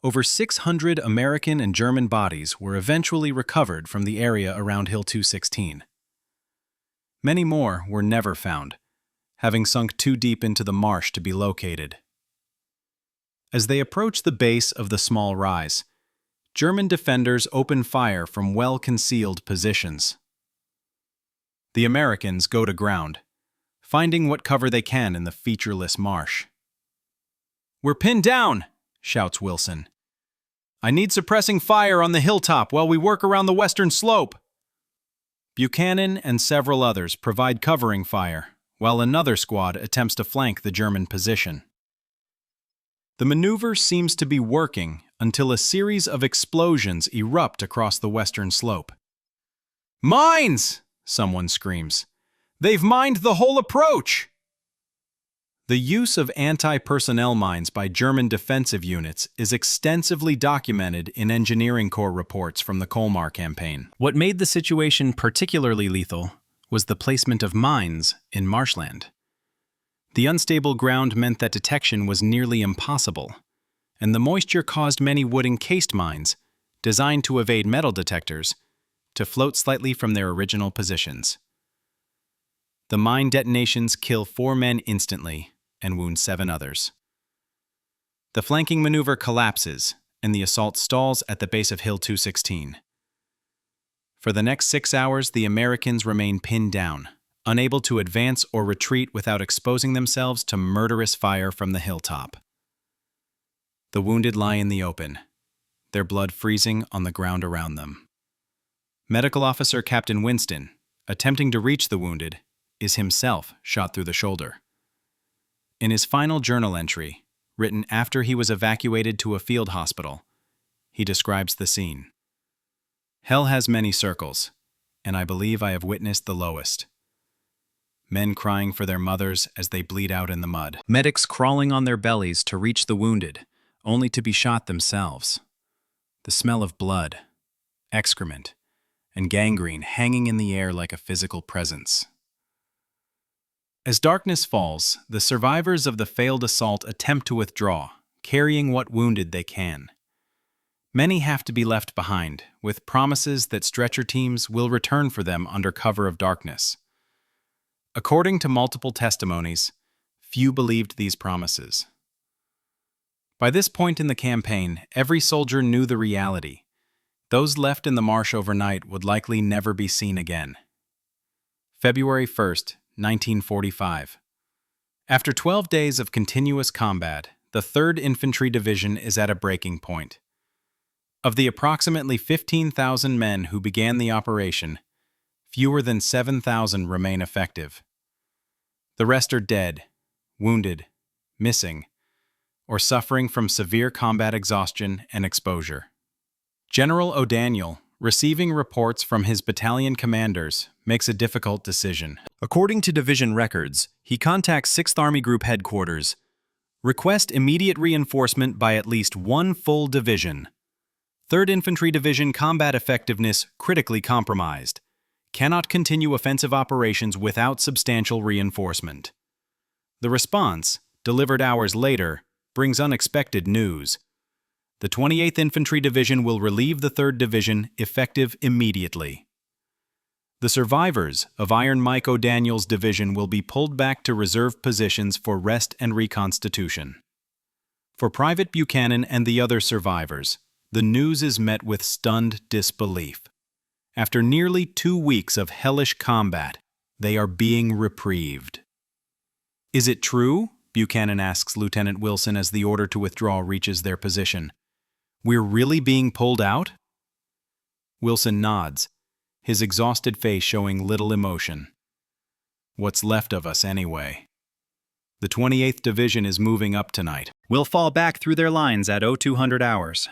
over 600 American and German bodies were eventually recovered from the area around Hill 216. Many more were never found, having sunk too deep into the marsh to be located. As they approach the base of the small rise, German defenders open fire from well-concealed positions. The Americans go to ground, finding what cover they can in the featureless marsh. "We're pinned down!" shouts Wilson. "I need suppressing fire on the hilltop while we work around the western slope." Buchanan and several others provide covering fire, while another squad attempts to flank the German position. The maneuver seems to be working until a series of explosions erupt across the western slope. "Mines!" someone screams. "They've mined the whole approach!" The use of anti-personnel mines by German defensive units is extensively documented in engineering corps reports from the Colmar campaign. What made the situation particularly lethal was the placement of mines in marshland. The unstable ground meant that detection was nearly impossible, and the moisture caused many wood-encased mines, designed to evade metal detectors, to float slightly from their original positions. The mine detonations kill 4 men instantly and wound 7 others. The flanking maneuver collapses, and the assault stalls at the base of Hill 216. For the next 6 hours, the Americans remain pinned down, unable to advance or retreat without exposing themselves to murderous fire from the hilltop. The wounded lie in the open, their blood freezing on the ground around them. Medical Officer Captain Winston, attempting to reach the wounded, is himself shot through the shoulder. In his final journal entry, written after he was evacuated to a field hospital, he describes the scene. "Hell has many circles, and I believe I have witnessed the lowest. Men crying for their mothers as they bleed out in the mud. Medics crawling on their bellies to reach the wounded, only to be shot themselves. The smell of blood, excrement, and gangrene hanging in the air like a physical presence." As darkness falls, the survivors of the failed assault attempt to withdraw, carrying what wounded they can. Many have to be left behind, with promises that stretcher teams will return for them under cover of darkness. According to multiple testimonies, few believed these promises. By this point in the campaign, every soldier knew the reality. Those left in the marsh overnight would likely never be seen again. February 1st, 1945. After 12 days of continuous combat, the 3rd Infantry Division is at a breaking point. Of the approximately 15,000 men who began the operation, fewer than 7,000 remain effective. The rest are dead, wounded, missing, or suffering from severe combat exhaustion and exposure. General O'Daniel, receiving reports from his battalion commanders, makes a difficult decision. According to division records, he contacts 6th Army Group headquarters. "Request immediate reinforcement by at least 1 full division. 3rd Infantry Division combat effectiveness critically compromised. Cannot continue offensive operations without substantial reinforcement." The response, delivered hours later, brings unexpected news. The 28th Infantry Division will relieve the 3rd Division, effective immediately. The survivors of Iron Mike O'Daniel's division will be pulled back to reserve positions for rest and reconstitution. For Private Buchanan and the other survivors, the news is met with stunned disbelief. After nearly 2 weeks of hellish combat, they are being reprieved. "Is it true?" Buchanan asks Lieutenant Wilson as the order to withdraw reaches their position. "We're really being pulled out?" Wilson nods, his exhausted face showing little emotion. "What's left of us anyway? The 28th Division is moving up tonight. We'll fall back through their lines at 0200 hours.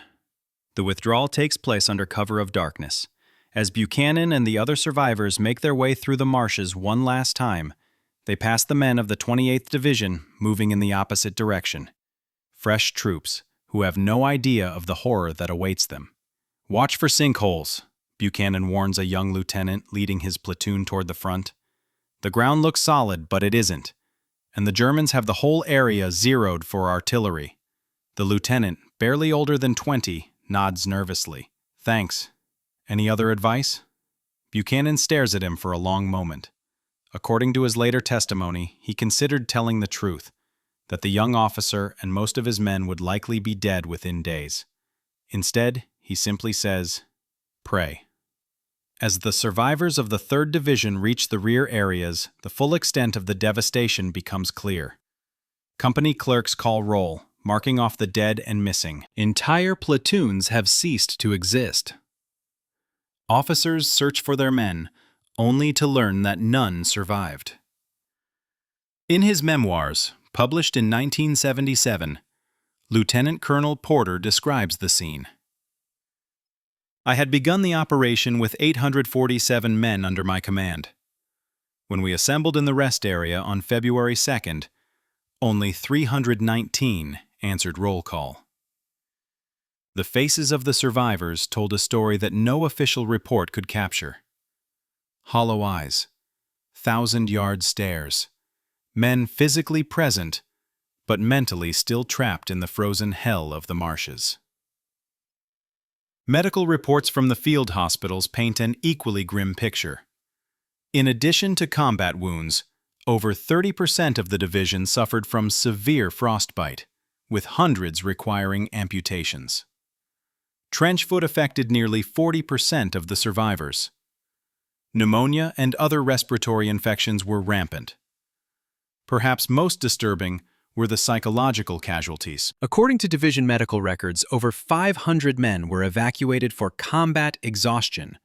The withdrawal takes place under cover of darkness. As Buchanan and the other survivors make their way through the marshes one last time, They pass the men of the 28th Division moving in the opposite direction. Fresh troops who have no idea of the horror that awaits them. "Watch for sinkholes," Buchanan warns a young lieutenant leading his platoon toward the front. "The ground looks solid, but it isn't, and the Germans have the whole area zeroed for artillery." The lieutenant, barely older than 20, nods nervously. "Thanks. Any other advice?" Buchanan stares at him for a long moment. According to his later testimony, he considered telling the truth, that the young officer and most of his men would likely be dead within days. Instead, he simply says, "Pray." As the survivors of the 3rd Division reach the rear areas, the full extent of the devastation becomes clear. Company clerks call roll, marking off the dead and missing. Entire platoons have ceased to exist. Officers search for their men, only to learn that none survived. In his memoirs, published in 1977, Lieutenant Colonel Porter describes the scene. "I had begun the operation with 847 men under my command. When we assembled in the rest area on February 2nd, only 319 answered roll call. The faces of the survivors told a story that no official report could capture. Hollow eyes, 1,000-yard stares, men physically present, but mentally still trapped in the frozen hell of the marshes." Medical reports from the field hospitals paint an equally grim picture. In addition to combat wounds, over 30% of the division suffered from severe frostbite, with hundreds requiring amputations. Trench foot affected nearly 40% of the survivors. Pneumonia and other respiratory infections were rampant. Perhaps most disturbing were the psychological casualties. According to division medical records, over 500 men were evacuated for combat exhaustion,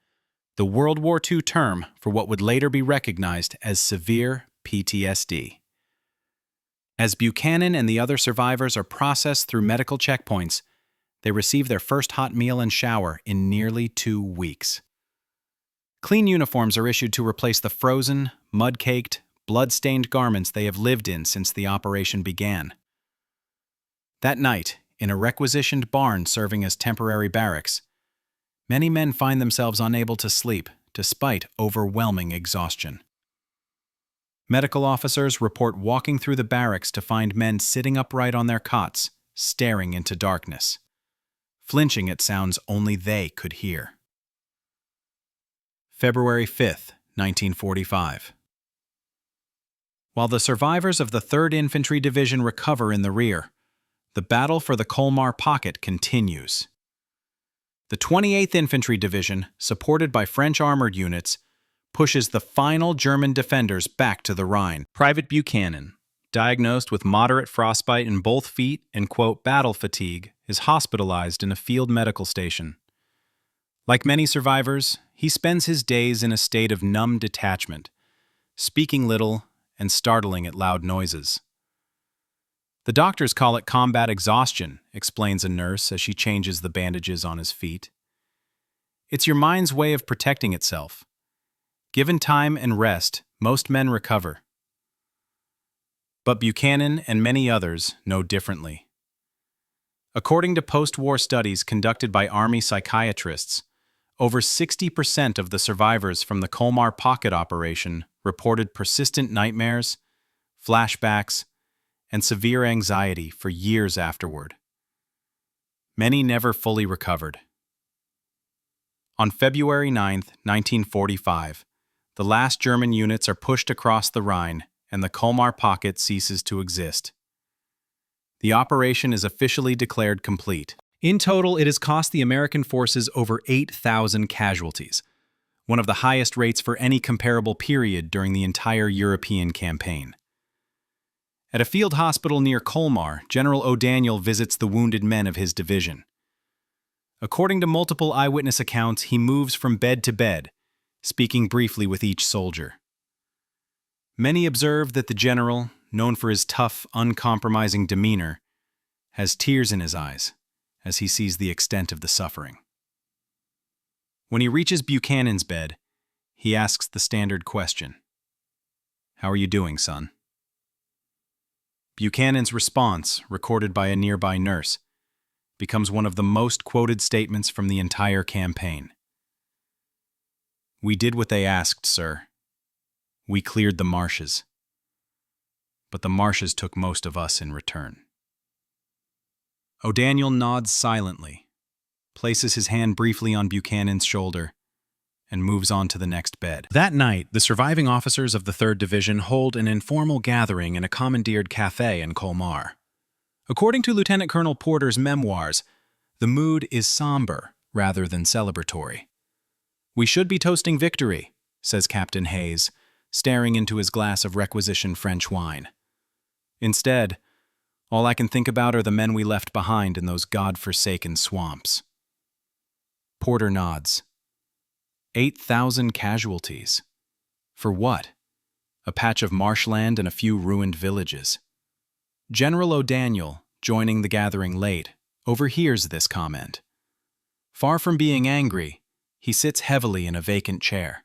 the World War II term for what would later be recognized as severe PTSD. As Buchanan and the other survivors are processed through medical checkpoints, they receive their first hot meal and shower in nearly 2 weeks. Clean uniforms are issued to replace the frozen, mud-caked, blood-stained garments they have lived in since the operation began. That night, in a requisitioned barn serving as temporary barracks, many men find themselves unable to sleep despite overwhelming exhaustion. Medical officers report walking through the barracks to find men sitting upright on their cots, staring into darkness, flinching at sounds only they could hear. February 5th, 1945. While the survivors of the 3rd Infantry Division recover in the rear, the battle for the Colmar Pocket continues. The 28th Infantry Division, supported by French armored units, pushes the final German defenders back to the Rhine. Private Buchanan, diagnosed with moderate frostbite in both feet and, quote, battle fatigue, is hospitalized in a field medical station. Like many survivors, he spends his days in a state of numb detachment, speaking little and startling at loud noises. "The doctors call it combat exhaustion," explains a nurse as she changes the bandages on his feet. "It's your mind's way of protecting itself. Given time and rest, most men recover." But Buchanan and many others know differently. According to post-war studies conducted by Army psychiatrists, over 60% of the survivors from the Colmar Pocket operation reported persistent nightmares, flashbacks, and severe anxiety for years afterward. Many never fully recovered. On February 9, 1945, the last German units are pushed across the Rhine and the Colmar Pocket ceases to exist. The operation is officially declared complete. In total, it has cost the American forces over 8,000 casualties, one of the highest rates for any comparable period during the entire European campaign. At a field hospital near Colmar, General O'Daniel visits the wounded men of his division. According to multiple eyewitness accounts, he moves from bed to bed, speaking briefly with each soldier. Many observe that the general, known for his tough, uncompromising demeanor, has tears in his eyes as he sees the extent of the suffering. When he reaches Buchanan's bed, he asks the standard question, How are you doing, son? Buchanan's response, recorded by a nearby nurse, becomes one of the most quoted statements from the entire campaign. "We did what they asked, sir. We cleared the marshes. But the marshes took most of us in return." O'Daniel nods silently, places his hand briefly on Buchanan's shoulder, and moves on to the next bed. That night, the surviving officers of the 3rd Division hold an informal gathering in a commandeered café in Colmar. According to Lieutenant Colonel Porter's memoirs, the mood is somber rather than celebratory. "We should be toasting victory," says Captain Hayes, staring into his glass of requisitioned French wine. "Instead, all I can think about are the men we left behind in those god-forsaken swamps." Porter nods. 8,000 casualties. For what? A patch of marshland and a few ruined villages. General O'Daniel, joining the gathering late, overhears this comment. Far from being angry, he sits heavily in a vacant chair.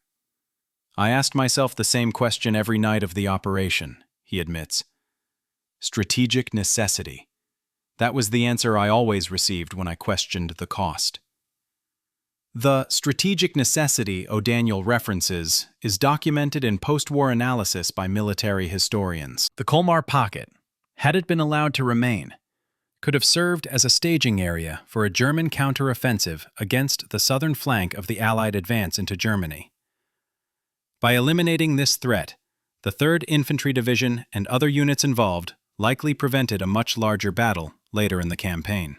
"I asked myself the same question every night of the operation," he admits. "Strategic necessity. That was the answer I always received when I questioned the cost." The strategic necessity O'Daniel references is documented in post-war analysis by military historians. The Colmar Pocket, had it been allowed to remain, could have served as a staging area for a German counter-offensive against the southern flank of the Allied advance into Germany. By eliminating this threat, the 3rd Infantry Division and other units involved likely prevented a much larger battle later in the campaign.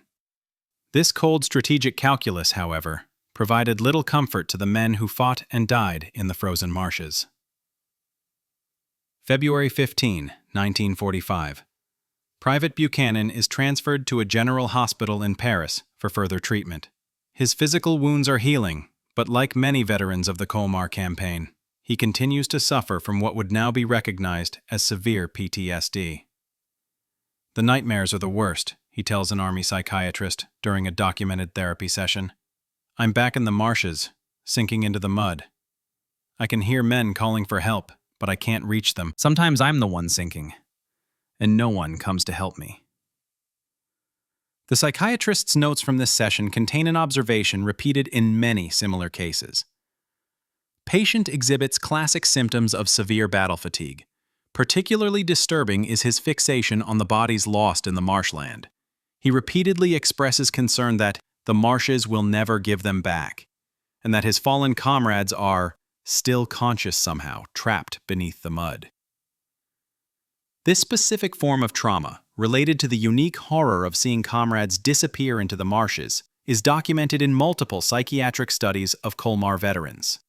This cold strategic calculus, however, provided little comfort to the men who fought and died in the frozen marshes. February 15, 1945. Private Buchanan is transferred to a general hospital in Paris for further treatment. His physical wounds are healing, but like many veterans of the Colmar campaign, he continues to suffer from what would now be recognized as severe PTSD. "The nightmares are the worst," he tells an army psychiatrist during a documented therapy session. "I'm back in the marshes, sinking into the mud. I can hear men calling for help, but I can't reach them. Sometimes I'm the one sinking, and no one comes to help me." The psychiatrist's notes from this session contain an observation repeated in many similar cases. Patient exhibits classic symptoms of severe battle fatigue. Particularly disturbing is his fixation on the bodies lost in the marshland. He repeatedly expresses concern that the marshes will never give them back, and that his fallen comrades are still conscious somehow, trapped beneath the mud. This specific form of trauma, related to the unique horror of seeing comrades disappear into the marshes, is documented in multiple psychiatric studies of Colmar veterans.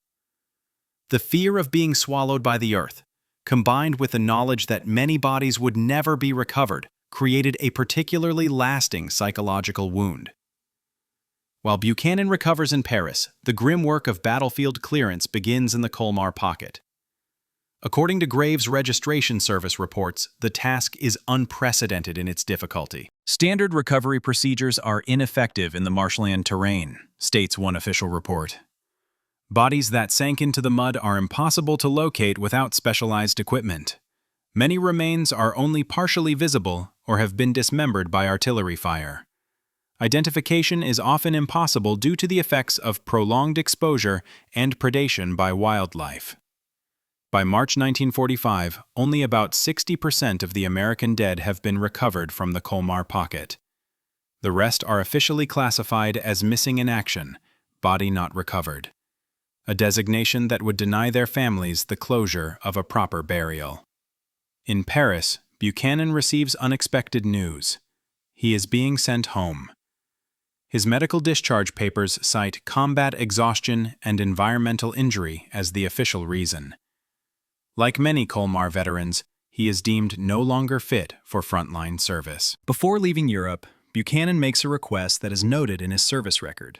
The fear of being swallowed by the earth, combined with the knowledge that many bodies would never be recovered, created a particularly lasting psychological wound. While Buchanan recovers in Paris, the grim work of battlefield clearance begins in the Colmar Pocket. According to Graves' registration service reports, the task is unprecedented in its difficulty. "Standard recovery procedures are ineffective in the marshland terrain," states one official report. "Bodies that sank into the mud are impossible to locate without specialized equipment. Many remains are only partially visible or have been dismembered by artillery fire. Identification is often impossible due to the effects of prolonged exposure and predation by wildlife." By March 1945, only about 60% of the American dead have been recovered from the Colmar Pocket. The rest are officially classified as missing in action, body not recovered, a designation that would deny their families the closure of a proper burial. In Paris, Buchanan receives unexpected news. He is being sent home. His medical discharge papers cite combat exhaustion and environmental injury as the official reason. Like many Colmar veterans, he is deemed no longer fit for frontline service. Before leaving Europe, Buchanan makes a request that is noted in his service record.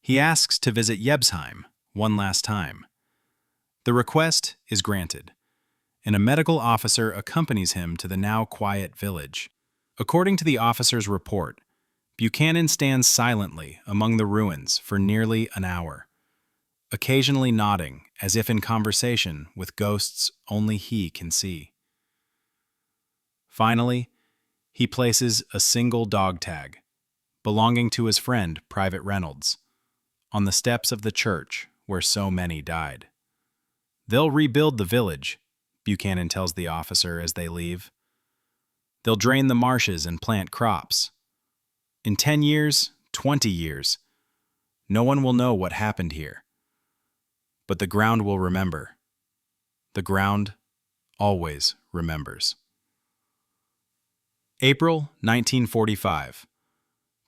He asks to visit Jebsheim one last time. The request is granted, and a medical officer accompanies him to the now quiet village. According to the officer's report, Buchanan stands silently among the ruins for nearly an hour. occasionally nodding as if in conversation with ghosts only he can see. Finally, he places a single dog tag, belonging to his friend Private Reynolds, on the steps of the church where so many died. "They'll rebuild the village," Buchanan tells the officer as they leave. "They'll drain the marshes and plant crops. In 10 years, 20 years, no one will know what happened here. But the ground will remember. The ground always remembers." April 1945.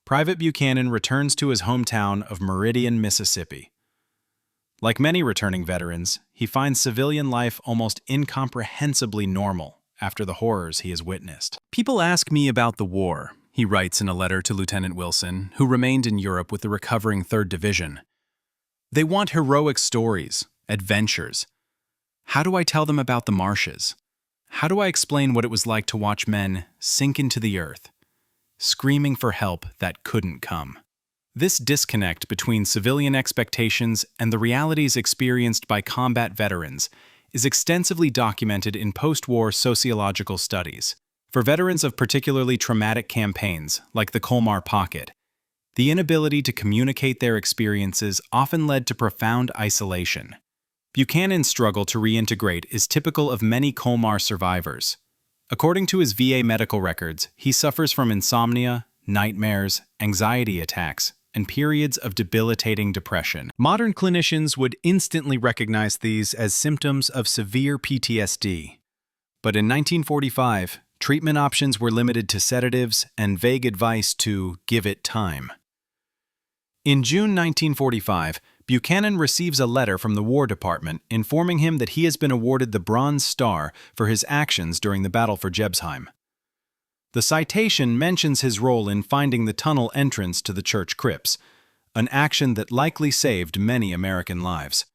Private Buchanan returns to his hometown of Meridian, Mississippi. Like many returning veterans, he finds civilian life almost incomprehensibly normal after the horrors he has witnessed. "People ask me about the war," he writes in a letter to Lieutenant Wilson, who remained in Europe with the recovering 3rd Division. "They want heroic stories, adventures. How do I tell them about the marshes? How do I explain what it was like to watch men sink into the earth, screaming for help that couldn't come?" This disconnect between civilian expectations and the realities experienced by combat veterans is extensively documented in post-war sociological studies. For veterans of particularly traumatic campaigns, like the Colmar Pocket, the inability to communicate their experiences often led to profound isolation. Buchanan's struggle to reintegrate is typical of many Colmar survivors. According to his VA medical records, he suffers from insomnia, nightmares, anxiety attacks, and periods of debilitating depression. Modern clinicians would instantly recognize these as symptoms of severe PTSD. But in 1945, treatment options were limited to sedatives and vague advice to give it time. In June 1945, Buchanan receives a letter from the War Department informing him that he has been awarded the Bronze Star for his actions during the Battle for Jebsheim. The citation mentions his role in finding the tunnel entrance to the church crypts, an action that likely saved many American lives.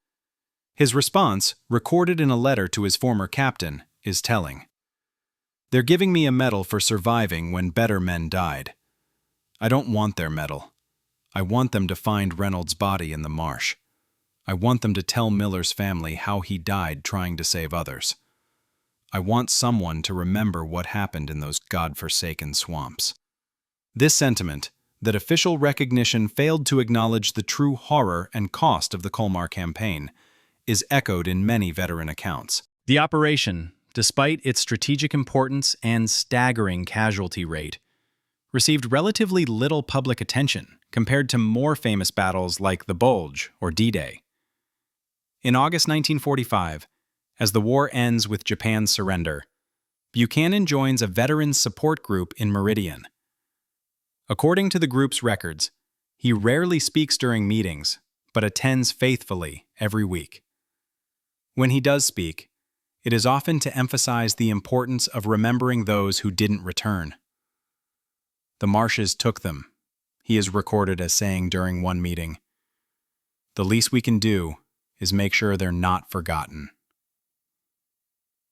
His response, recorded in a letter to his former captain, is telling. "They're giving me a medal for surviving when better men died. I don't want their medal. I want them to find Reynolds' body in the marsh. I want them to tell Miller's family how he died trying to save others. I want someone to remember what happened in those God-forsaken swamps." This sentiment, that official recognition failed to acknowledge the true horror and cost of the Colmar campaign, is echoed in many veteran accounts. The operation, despite its strategic importance and staggering casualty rate, received relatively little public attention compared to more famous battles like the Bulge or D-Day. In August 1945, as the war ends with Japan's surrender, Buchanan joins a veterans support group in Meridian. According to the group's records, he rarely speaks during meetings, but attends faithfully every week. When he does speak, it is often to emphasize the importance of remembering those who didn't return. "The marshes took them," he is recorded as saying during one meeting. "The least we can do is make sure they're not forgotten."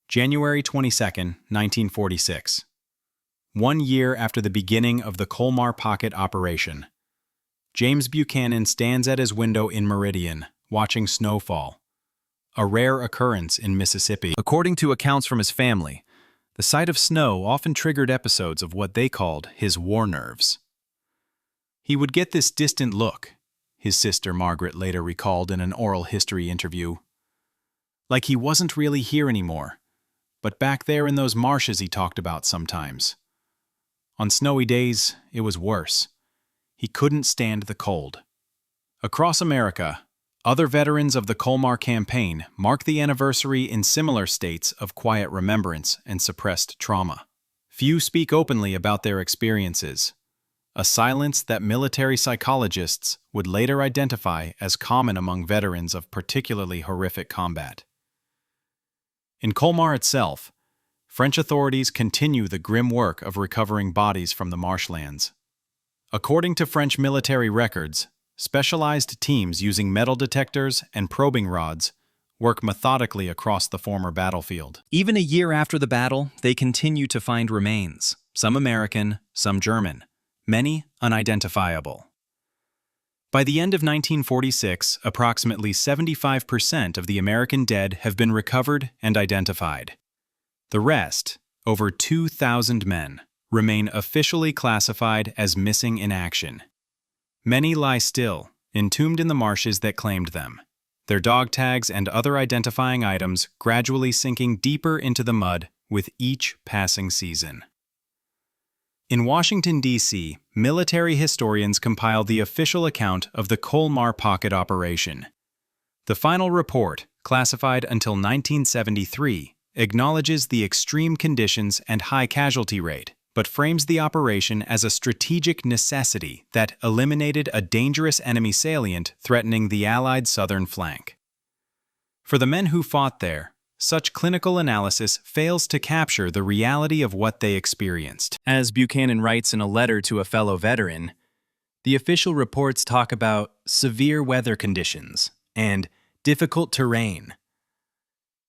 January 22, 1946. 1 year after the beginning of the Colmar Pocket operation, James Buchanan stands at his window in Meridian, watching snowfall, a rare occurrence in Mississippi. According to accounts from his family, the sight of snow often triggered episodes of what they called his war nerves. He would get this distant look, his sister Margaret later recalled in an oral history interview, like he wasn't really here anymore, but back there in those marshes he talked about sometimes. On snowy days, it was worse. He couldn't stand the cold. Across America, other veterans of the Colmar campaign mark the anniversary in similar states of quiet remembrance and suppressed trauma. Few speak openly about their experiences, a silence that military psychologists would later identify as common among veterans of particularly horrific combat. In Colmar itself, French authorities continue the grim work of recovering bodies from the marshlands. According to French military records, specialized teams using metal detectors and probing rods work methodically across the former battlefield. Even a year after the battle, they continue to find remains, some American, some German, many unidentifiable. By the end of 1946, approximately 75% of the American dead have been recovered and identified. The rest, over 2,000 men, remain officially classified as missing in action. Many lie still, entombed in the marshes that claimed them, their dog tags and other identifying items gradually sinking deeper into the mud with each passing season. In Washington, D.C., military historians compiled the official account of the Colmar Pocket operation. The final report, classified until 1973, acknowledges the extreme conditions and high casualty rate, but frames the operation as a strategic necessity that eliminated a dangerous enemy salient threatening the Allied southern flank. For the men who fought there, such clinical analysis fails to capture the reality of what they experienced. As Buchanan writes in a letter to a fellow veteran, the official reports talk about severe weather conditions and difficult terrain.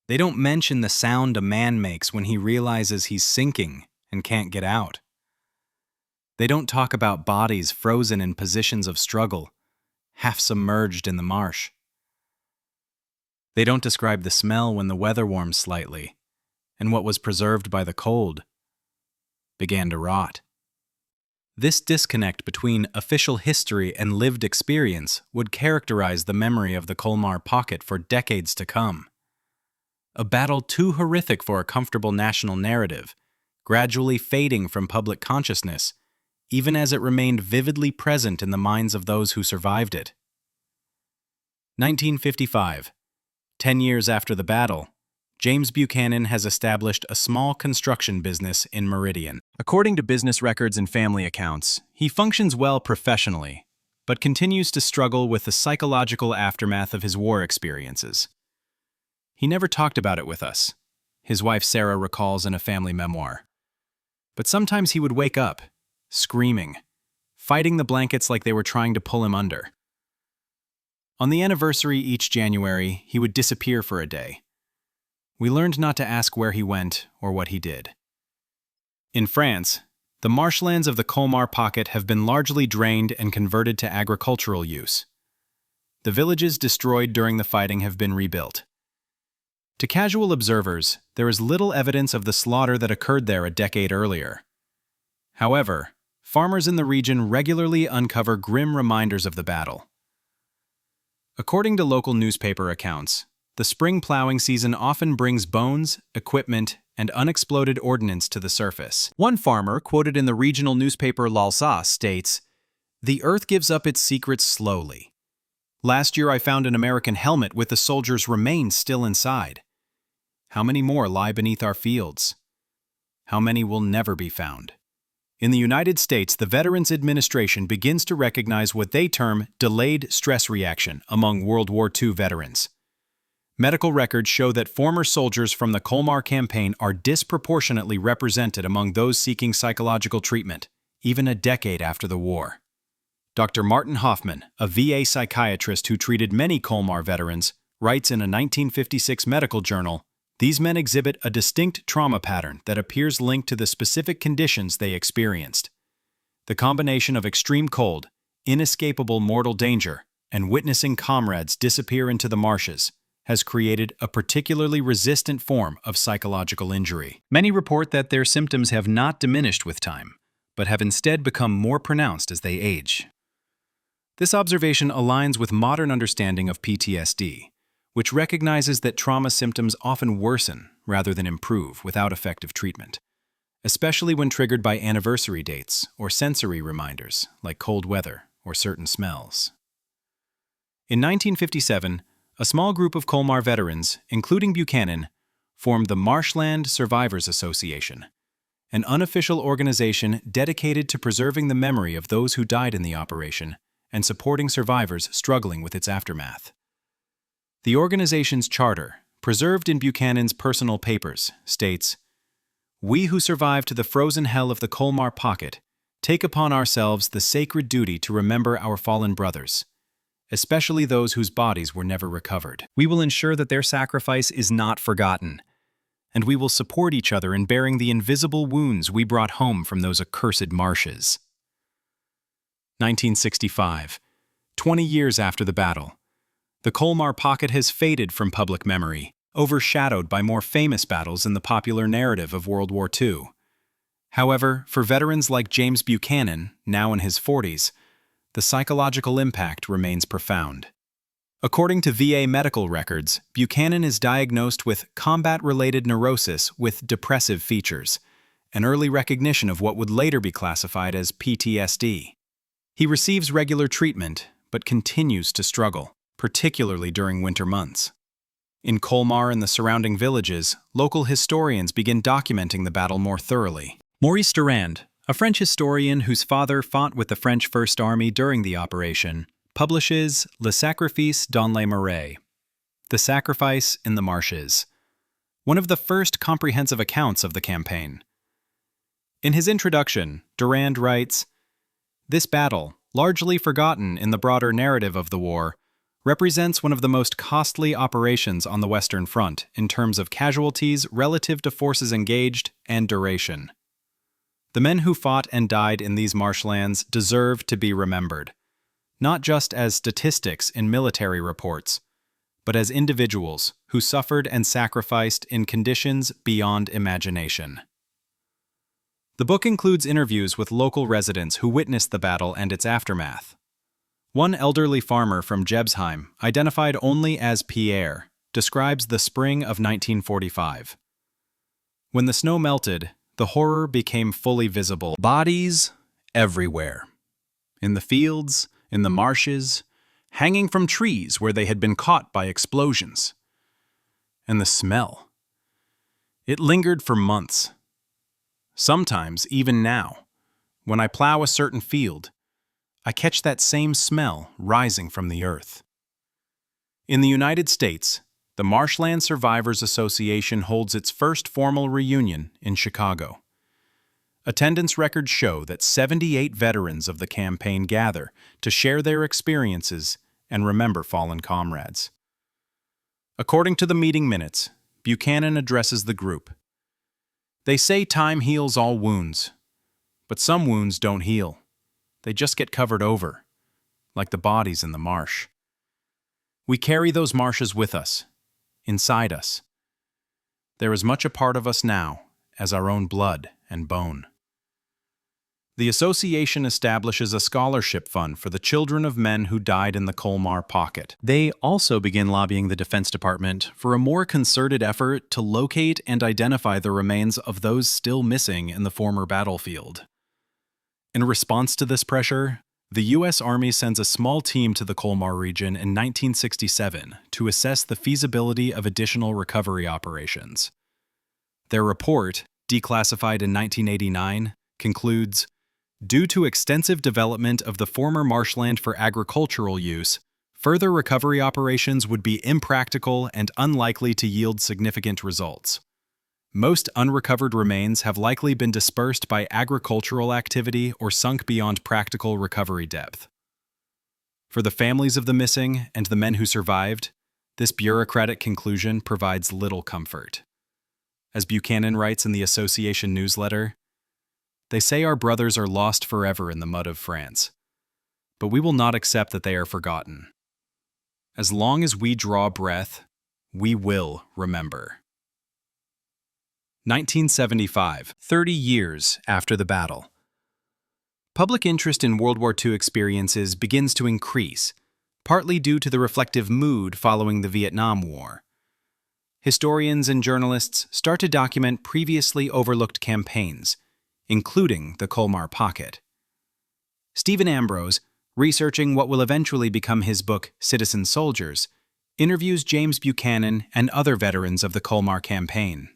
They don't mention the sound a man makes when he realizes he's sinking and can't get out. They don't talk about bodies frozen in positions of struggle, half submerged in the marsh. They don't describe the smell when the weather warms slightly, and what was preserved by the cold began to rot. This disconnect between official history and lived experience would characterize the memory of the Colmar Pocket for decades to come. A battle too horrific for a comfortable national narrative, gradually fading from public consciousness, even as it remained vividly present in the minds of those who survived it. 1955. 10 years after the battle, James Buchanan has established a small construction business in Meridian. According to business records and family accounts, he functions well professionally, but continues to struggle with the psychological aftermath of his war experiences. He never talked about it with us, his wife Sarah recalls in a family memoir. But sometimes he would wake up, screaming, fighting the blankets like they were trying to pull him under. On the anniversary each January, he would disappear for a day. We learned not to ask where he went or what he did. In France, the marshlands of the Colmar Pocket have been largely drained and converted to agricultural use. The villages destroyed during the fighting have been rebuilt. To casual observers, there is little evidence of the slaughter that occurred there a decade earlier. However, farmers in the region regularly uncover grim reminders of the battle. According to local newspaper accounts, the spring plowing season often brings bones, equipment, and unexploded ordnance to the surface. One farmer, quoted in the regional newspaper Alsace, states, "The earth gives up its secrets slowly. Last year I found an American helmet with the soldier's remains still inside. How many more lie beneath our fields? How many will never be found?" In the United States, the Veterans Administration begins to recognize what they term delayed stress reaction among World War II veterans. Medical records show that former soldiers from the Colmar campaign are disproportionately represented among those seeking psychological treatment, even a decade after the war. Dr. Martin Hoffman, a VA psychiatrist who treated many Colmar veterans, writes in a 1956 medical journal, "These men exhibit a distinct trauma pattern that appears linked to the specific conditions they experienced. The combination of extreme cold, inescapable mortal danger, and witnessing comrades disappear into the marshes has created a particularly resistant form of psychological injury." Many report that their symptoms have not diminished with time, but have instead become more pronounced as they age. This observation aligns with modern understanding of PTSD, which recognizes that trauma symptoms often worsen rather than improve without effective treatment, especially when triggered by anniversary dates or sensory reminders like cold weather or certain smells. In 1957, a small group of Colmar veterans, including Buchanan, formed the Marshland Survivors Association, an unofficial organization dedicated to preserving the memory of those who died in the operation and supporting survivors struggling with its aftermath. The organization's charter, preserved in Buchanan's personal papers, states, "We who survived to the frozen hell of the Colmar Pocket take upon ourselves the sacred duty to remember our fallen brothers, especially those whose bodies were never recovered. We will ensure that their sacrifice is not forgotten, and we will support each other in bearing the invisible wounds we brought home from those accursed marshes." 1965. 20 years after the battle, the Colmar Pocket has faded from public memory, overshadowed by more famous battles in the popular narrative of World War II. However, for veterans like James Buchanan, now in his 40s, the psychological impact remains profound. According to VA medical records, Buchanan is diagnosed with combat-related neurosis with depressive features, an early recognition of what would later be classified as PTSD. He receives regular treatment, but continues to struggle, particularly during winter months. In Colmar and the surrounding villages, local historians begin documenting the battle more thoroughly. Maurice Durand, a French historian whose father fought with the French First Army during the operation, publishes Le Sacrifice dans les Marais, The Sacrifice in the Marshes, one of the first comprehensive accounts of the campaign. In his introduction, Durand writes, "This battle, largely forgotten in the broader narrative of the war, represents one of the most costly operations on the Western Front in terms of casualties relative to forces engaged and duration. The men who fought and died in these marshlands deserve to be remembered, not just as statistics in military reports, but as individuals who suffered and sacrificed in conditions beyond imagination." The book includes interviews with local residents who witnessed the battle and its aftermath. One elderly farmer from Jebsheim, identified only as Pierre, describes the spring of 1945. "When the snow melted, the horror became fully visible. Bodies everywhere. In the fields, in the marshes, hanging from trees where they had been caught by explosions. And the smell. It lingered for months. Sometimes, even now, when I plow a certain field, I catch that same smell rising from the earth." In the United States, the Marshland Survivors Association holds its first formal reunion in Chicago. Attendance records show that 78 veterans of the campaign gather to share their experiences and remember fallen comrades. According to the meeting minutes, Buchanan addresses the group. "They say time heals all wounds, but some wounds don't heal. They just get covered over, like the bodies in the marsh. We carry those marshes with us, inside us. They're as much a part of us now as our own blood and bone." The association establishes a scholarship fund for the children of men who died in the Colmar Pocket. They also begin lobbying the Defense Department for a more concerted effort to locate and identify the remains of those still missing in the former battlefield. In response to this pressure, the U.S. Army sends a small team to the Colmar region in 1967 to assess the feasibility of additional recovery operations. Their report, declassified in 1989, concludes, "Due to extensive development of the former marshland for agricultural use, further recovery operations would be impractical and unlikely to yield significant results. Most unrecovered remains have likely been dispersed by agricultural activity or sunk beyond practical recovery depth. For the families of the missing and the men who survived, this bureaucratic conclusion provides little comfort." As Buchanan writes in the Association newsletter, "They say our brothers are lost forever in the mud of France, but we will not accept that they are forgotten. As long as we draw breath, we will remember." 1975, 30 years after the battle. Public interest in World War II experiences begins to increase, partly due to the reflective mood following the Vietnam War. Historians and journalists start to document previously overlooked campaigns, including the Colmar Pocket. Stephen Ambrose, researching what will eventually become his book Citizen Soldiers, interviews James Buchanan and other veterans of the Colmar campaign.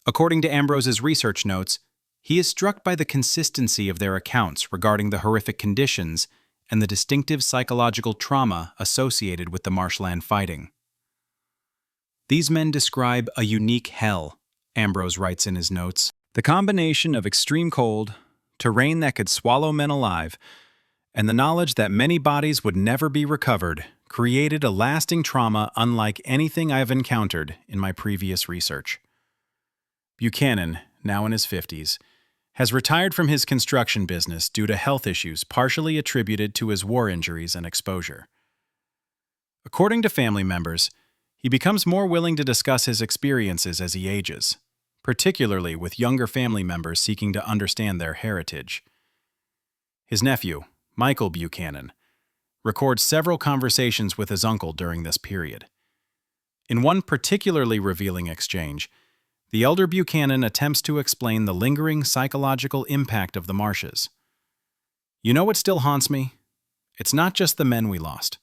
According to Ambrose's research notes, he is struck by the consistency of their accounts regarding the horrific conditions and the distinctive psychological trauma associated with the marshland fighting. "These men describe a unique hell," Ambrose writes in his notes. "The combination of extreme cold, terrain that could swallow men alive, and the knowledge that many bodies would never be recovered created a lasting trauma unlike anything I've encountered in my previous research." Buchanan, now in his 50s, has retired from his construction business due to health issues partially attributed to his war injuries and exposure. According to family members, he becomes more willing to discuss his experiences as he ages, particularly with younger family members seeking to understand their heritage. His nephew, Michael Buchanan, records several conversations with his uncle during this period. In one particularly revealing exchange, the elder Buchanan attempts to explain the lingering psychological impact of the marshes. "You know what still haunts me? It's not just the men we lost.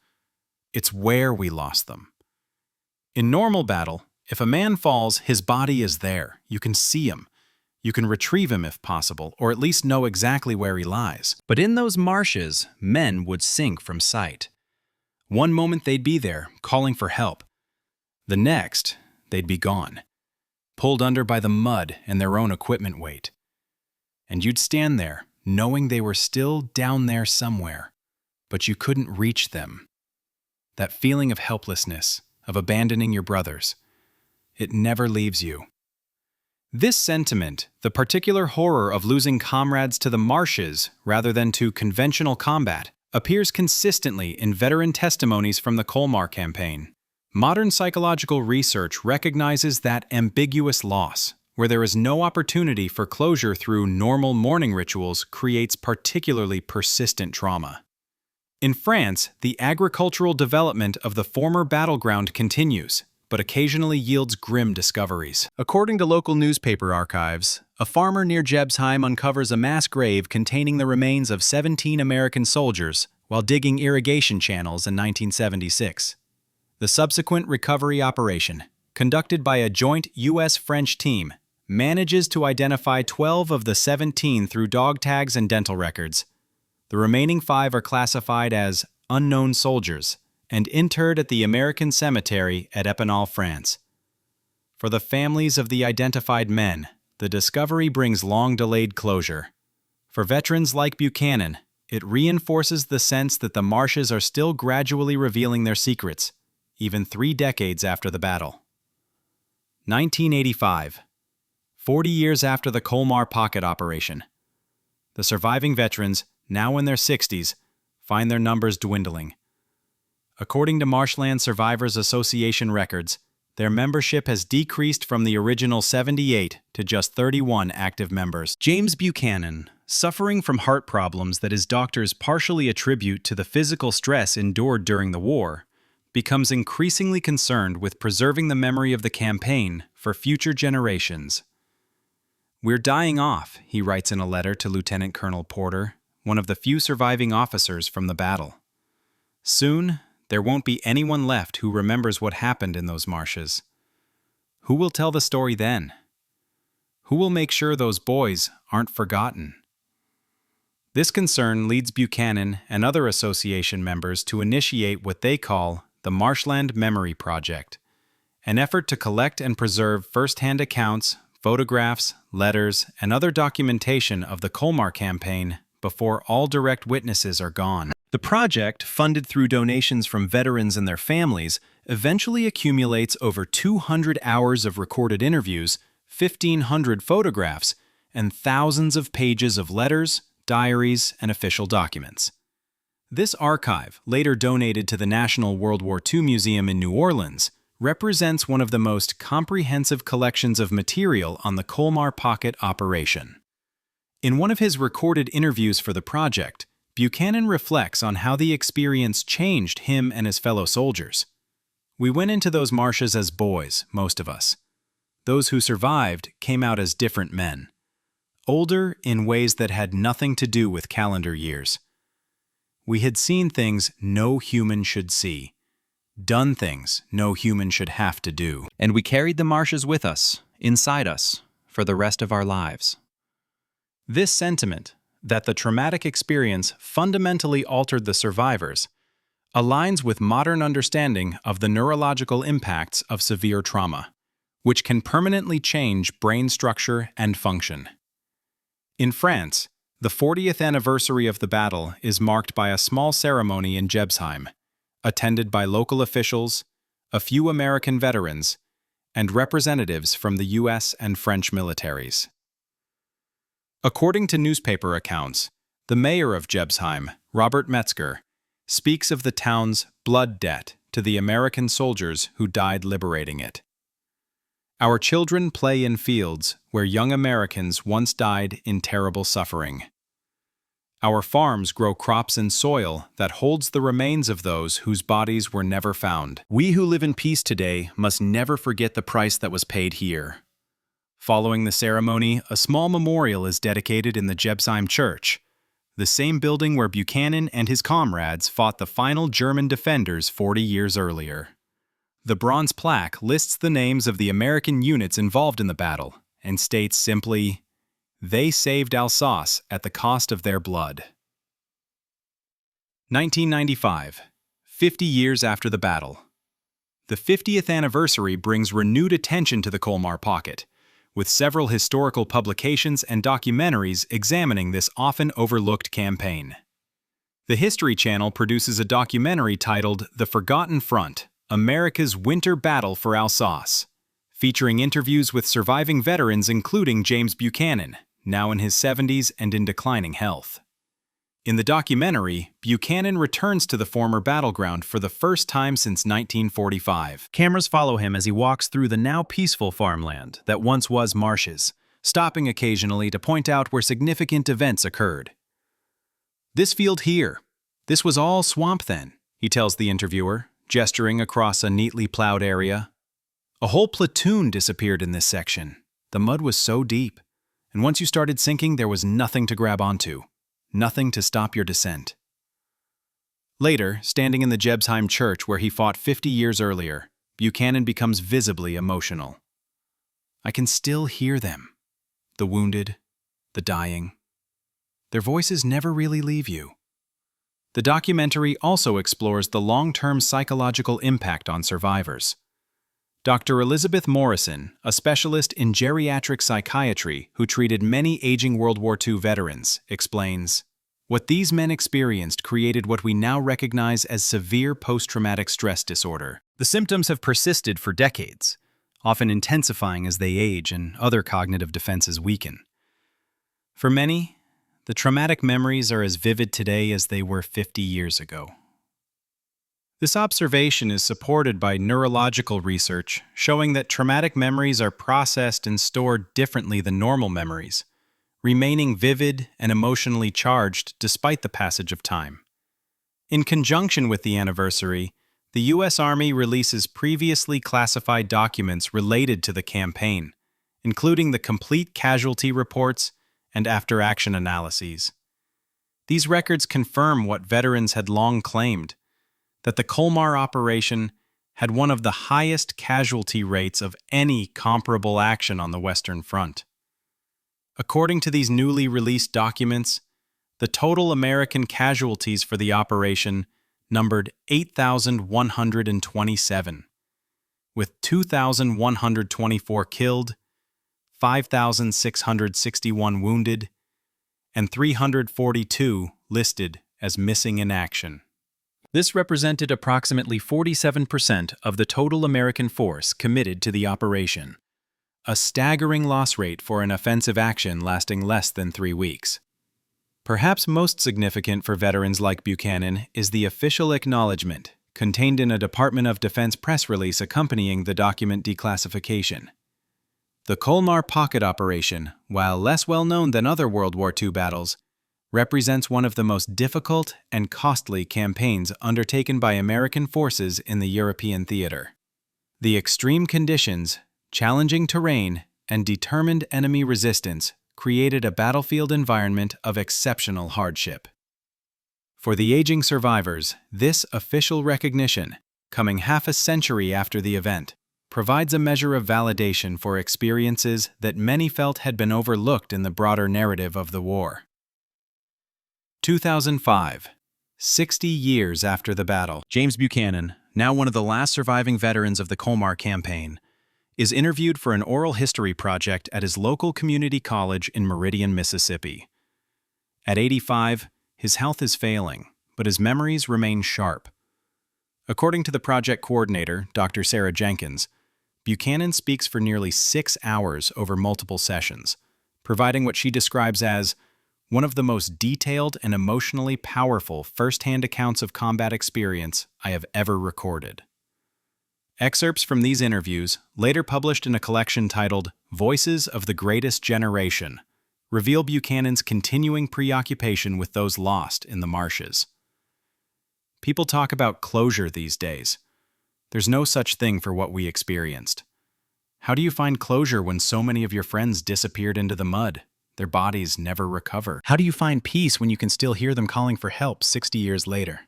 It's where we lost them. In normal battle, if a man falls, his body is there. You can see him. You can retrieve him if possible, or at least know exactly where he lies. But in those marshes, men would sink from sight. One moment they'd be there, calling for help. The next, they'd be gone, pulled under by the mud and their own equipment weight. And you'd stand there, knowing they were still down there somewhere, but you couldn't reach them. That feeling of helplessness, of abandoning your brothers, it never leaves you." This sentiment, the particular horror of losing comrades to the marshes rather than to conventional combat, appears consistently in veteran testimonies from the Colmar campaign. Modern psychological research recognizes that ambiguous loss, where there is no opportunity for closure through normal mourning rituals, creates particularly persistent trauma. In France, the agricultural development of the former battleground continues, but occasionally yields grim discoveries. According to local newspaper archives, a farmer near Gebsheim uncovers a mass grave containing the remains of 17 American soldiers while digging irrigation channels in 1976. The subsequent recovery operation, conducted by a joint U.S.-French team, manages to identify 12 of the 17 through dog tags and dental records. The remaining 5 are classified as unknown soldiers and interred at the American Cemetery at Epinal, France. For the families of the identified men, the discovery brings long-delayed closure. For veterans like Buchanan, it reinforces the sense that the marshes are still gradually revealing their secrets, even 3 decades after the battle. 1985, 40 years after the Colmar Pocket operation. The surviving veterans, now in their 60s, find their numbers dwindling. According to Marshlands Survivors Association records, their membership has decreased from the original 78 to just 31 active members. James Buchanan, suffering from heart problems that his doctors partially attribute to the physical stress endured during the war, becomes increasingly concerned with preserving the memory of the campaign for future generations. "We're dying off," he writes in a letter to Lieutenant Colonel Porter, one of the few surviving officers from the battle. "Soon, there won't be anyone left who remembers what happened in those marshes. Who will tell the story then? Who will make sure those boys aren't forgotten?" This concern leads Buchanan and other association members to initiate what they call the Marshland Memory Project, an effort to collect and preserve first-hand accounts, photographs, letters, and other documentation of the Colmar campaign before all direct witnesses are gone. The project, funded through donations from veterans and their families, eventually accumulates over 200 hours of recorded interviews, 1,500 photographs, and thousands of pages of letters, diaries, and official documents. This archive, later donated to the National World War II Museum in New Orleans, represents one of the most comprehensive collections of material on the Colmar Pocket operation. In one of his recorded interviews for the project, Buchanan reflects on how the experience changed him and his fellow soldiers. "We went into those marshes as boys, most of us. Those who survived came out as different men. Older in ways that had nothing to do with calendar years. We had seen things no human should see, done things no human should have to do. And we carried the marshes with us, inside us, for the rest of our lives." This sentiment, that the traumatic experience fundamentally altered the survivors, aligns with modern understanding of the neurological impacts of severe trauma, which can permanently change brain structure and function. In France, the 40th anniversary of the battle is marked by a small ceremony in Gebsheim, attended by local officials, a few American veterans, and representatives from the U.S. and French militaries. According to newspaper accounts, the mayor of Jebsheim, Robert Metzger, speaks of the town's blood debt to the American soldiers who died liberating it. Our children play in fields where young Americans once died in terrible suffering. Our farms grow crops in soil that holds the remains of those whose bodies were never found. We who live in peace today must never forget the price that was paid here. Following the ceremony, a small memorial is dedicated in the Jebsheim Church, the same building where Buchanan and his comrades fought the final German defenders 40 years earlier. The bronze plaque lists the names of the American units involved in the battle and states simply, "They saved Alsace at the cost of their blood." 1995, 50 years after the battle. The 50th anniversary brings renewed attention to the Colmar Pocket, with several historical publications and documentaries examining this often overlooked campaign. The History Channel produces a documentary titled The Forgotten Front: America's Winter Battle for Alsace, featuring interviews with surviving veterans including James Buchanan, now in his 70s and in declining health. In the documentary, Buchanan returns to the former battleground for the first time since 1945. Cameras follow him as he walks through the now peaceful farmland that once was marshes, stopping occasionally to point out where significant events occurred. "This field here, this was all swamp then," he tells the interviewer, gesturing across a neatly plowed area. "A whole platoon disappeared in this section. The mud was so deep, and once you started sinking, there was nothing to grab onto. Nothing to stop your descent." Later, standing in the Jebsheim Church where he fought 50 years earlier, Buchanan becomes visibly emotional. "I can still hear them. The wounded, the dying. Their voices never really leave you." The documentary also explores the long-term psychological impact on survivors. Dr. Elizabeth Morrison, a specialist in geriatric psychiatry who treated many aging World War II veterans, explains, "What these men experienced created what we now recognize as severe post-traumatic stress disorder. The symptoms have persisted for decades, often intensifying as they age and other cognitive defenses weaken. For many, the traumatic memories are as vivid today as they were 50 years ago." This observation is supported by neurological research showing that traumatic memories are processed and stored differently than normal memories, remaining vivid and emotionally charged despite the passage of time. In conjunction with the anniversary, the U.S. Army releases previously classified documents related to the campaign, including the complete casualty reports and after-action analyses. These records confirm what veterans had long claimed, that the Colmar operation had one of the highest casualty rates of any comparable action on the Western Front. According to these newly released documents, the total American casualties for the operation numbered 8,127, with 2,124 killed, 5,661 wounded, and 342 listed as missing in action. This represented approximately 47% of the total American force committed to the operation, a staggering loss rate for an offensive action lasting less than 3 weeks. Perhaps most significant for veterans like Buchanan is the official acknowledgement contained in a Department of Defense press release accompanying the document declassification. The Colmar Pocket operation, while less well known than other World War II battles, represents one of the most difficult and costly campaigns undertaken by American forces in the European theater. The extreme conditions, challenging terrain, and determined enemy resistance created a battlefield environment of exceptional hardship. For the aging survivors, this official recognition, coming half a century after the event, provides a measure of validation for experiences that many felt had been overlooked in the broader narrative of the war. 2005, 60 years after the battle. James Buchanan, now one of the last surviving veterans of the Colmar campaign, is interviewed for an oral history project at his local community college in Meridian, Mississippi. At 85, his health is failing, but his memories remain sharp. According to the project coordinator, Dr. Sarah Jenkins, Buchanan speaks for nearly 6 hours over multiple sessions, providing what she describes as one of the most detailed and emotionally powerful first-hand accounts of combat experience I have ever recorded. Excerpts from these interviews, later published in a collection titled Voices of the Greatest Generation, reveal Buchanan's continuing preoccupation with those lost in the marshes. People talk about closure these days. There's no such thing for what we experienced. How do you find closure when so many of your friends disappeared into the mud? Their bodies never recover. How do you find peace when you can still hear them calling for help 60 years later?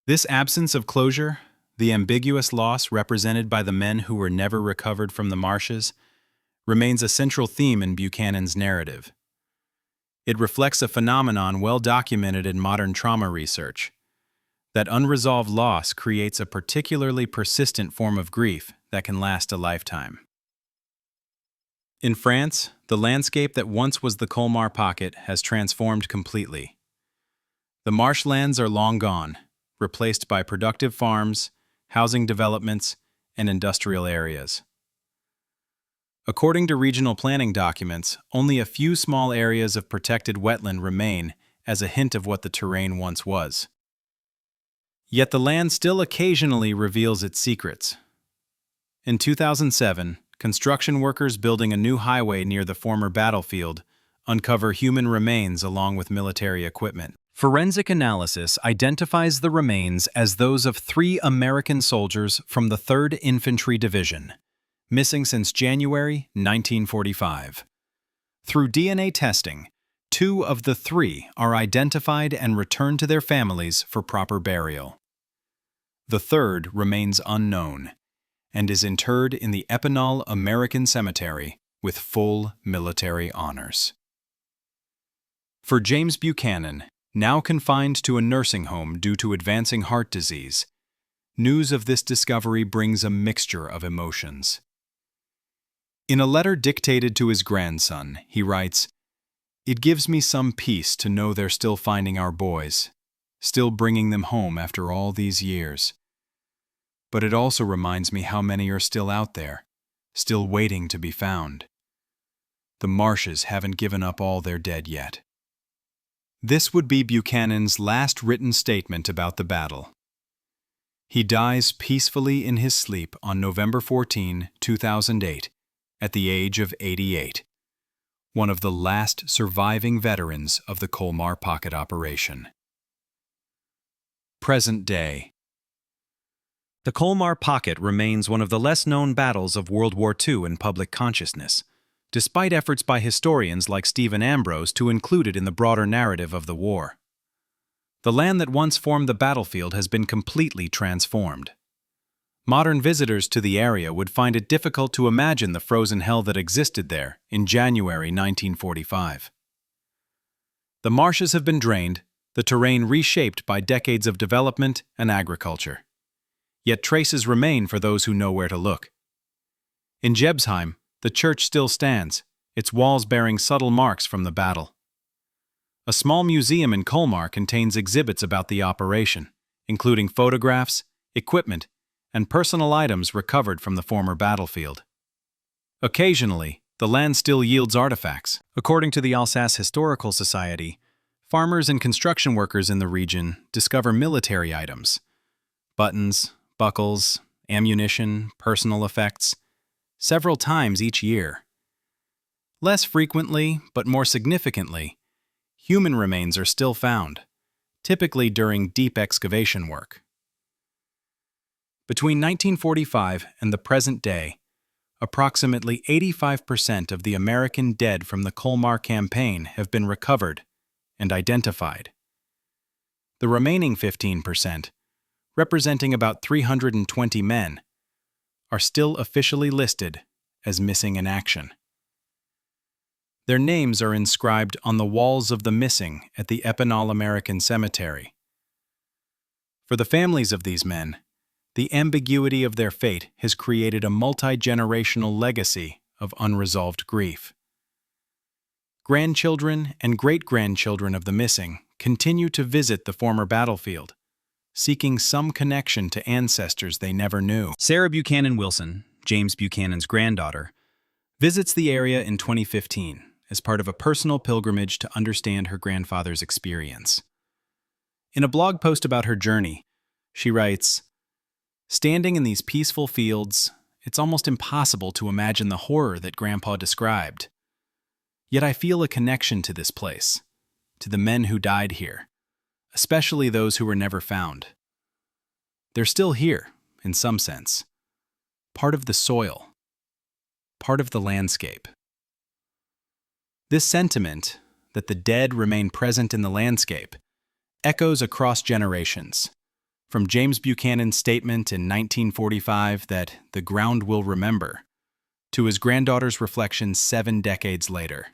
This absence of closure, the ambiguous loss represented by the men who were never recovered from the marshes, remains a central theme in Buchanan's narrative. It reflects a phenomenon well documented in modern trauma research. That unresolved loss creates a particularly persistent form of grief that can last a lifetime. In France, the landscape that once was the Colmar Pocket has transformed completely. The marshlands are long gone, replaced by productive farms, housing developments, and industrial areas. According to regional planning documents, only a few small areas of protected wetland remain as a hint of what the terrain once was. Yet the land still occasionally reveals its secrets. In 2007, construction workers building a new highway near the former battlefield uncover human remains along with military equipment. Forensic analysis identifies the remains as those of 3 American soldiers from the 3rd Infantry Division, missing since January 1945. Through DNA testing, 2 of the 3 are identified and returned to their families for proper burial. The 3rd remains unknown and is interred in the Epinal American Cemetery with full military honors. For James Buchanan, now confined to a nursing home due to advancing heart disease, news of this discovery brings a mixture of emotions. In a letter dictated to his grandson, he writes, "It gives me some peace to know they're still finding our boys, still bringing them home after all these years. But it also reminds me how many are still out there, still waiting to be found. The marshes haven't given up all their dead yet." This would be Buchanan's last written statement about the battle. He dies peacefully in his sleep on November 14, 2008, at the age of 88, one of the last surviving veterans of the Colmar Pocket operation. Present day. The Colmar Pocket remains one of the less-known battles of World War II in public consciousness, despite efforts by historians like Stephen Ambrose to include it in the broader narrative of the war. The land that once formed the battlefield has been completely transformed. Modern visitors to the area would find it difficult to imagine the frozen hell that existed there in January 1945. The marshes have been drained, the terrain reshaped by decades of development and agriculture. Yet traces remain for those who know where to look. In Gebsheim, the church still stands, its walls bearing subtle marks from the battle. A small museum in Colmar contains exhibits about the operation, including photographs, equipment, and personal items recovered from the former battlefield. Occasionally, the land still yields artifacts. According to the Alsace Historical Society, farmers and construction workers in the region discover military items, buttons, buckles, ammunition, personal effects, several times each year. Less frequently, but more significantly, human remains are still found, typically during deep excavation work. Between 1945 and the present day, approximately 85% of the American dead from the Colmar campaign have been recovered and identified. The remaining 15%, representing about 320 men, are still officially listed as missing in action. Their names are inscribed on the walls of the missing at the Epinal American Cemetery. For the families of these men, the ambiguity of their fate has created a multi-generational legacy of unresolved grief. Grandchildren and great-grandchildren of the missing continue to visit the former battlefield, seeking some connection to ancestors they never knew. Sarah Buchanan Wilson, James Buchanan's granddaughter, visits the area in 2015 as part of a personal pilgrimage to understand her grandfather's experience. In a blog post about her journey, she writes, "Standing in these peaceful fields, it's almost impossible to imagine the horror that Grandpa described. Yet I feel a connection to this place, to the men who died here, especially those who were never found. They're still here, in some sense, part of the soil, part of the landscape." This sentiment, that the dead remain present in the landscape, echoes across generations, from James Buchanan's statement in 1945 that the ground will remember, to his granddaughter's reflection 7 decades later.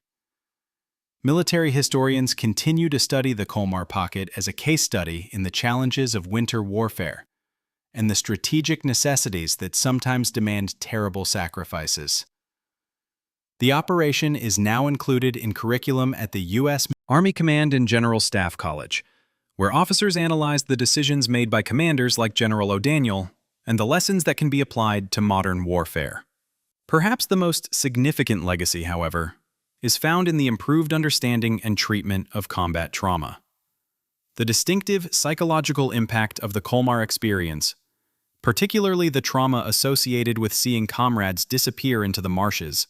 Military historians continue to study the Colmar Pocket as a case study in the challenges of winter warfare and the strategic necessities that sometimes demand terrible sacrifices. The operation is now included in curriculum at the U.S. Army Command and General Staff College, where officers analyze the decisions made by commanders like General O'Daniel and the lessons that can be applied to modern warfare. Perhaps the most significant legacy, however, is found in the improved understanding and treatment of combat trauma. The distinctive psychological impact of the Colmar experience, particularly the trauma associated with seeing comrades disappear into the marshes,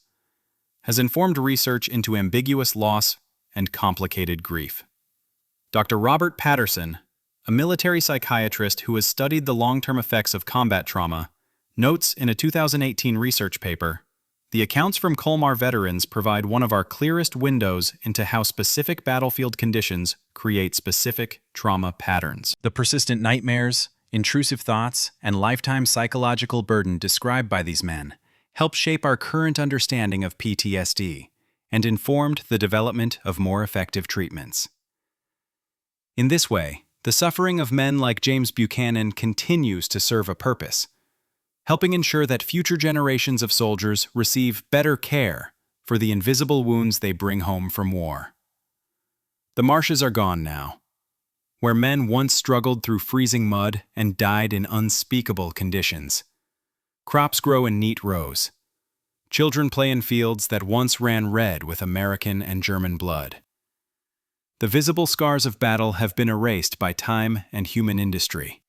has informed research into ambiguous loss and complicated grief. Dr. Robert Patterson, a military psychiatrist who has studied the long-term effects of combat trauma, notes in a 2018 research paper, "The accounts from Colmar veterans provide one of our clearest windows into how specific battlefield conditions create specific trauma patterns. The persistent nightmares, intrusive thoughts, and lifetime psychological burden described by these men helped shape our current understanding of PTSD and informed the development of more effective treatments." In this way, the suffering of men like James Buchanan continues to serve a purpose, helping ensure that future generations of soldiers receive better care for the invisible wounds they bring home from war. The marshes are gone now, where men once struggled through freezing mud and died in unspeakable conditions. Crops grow in neat rows. Children play in fields that once ran red with American and German blood. The visible scars of battle have been erased by time and human industry.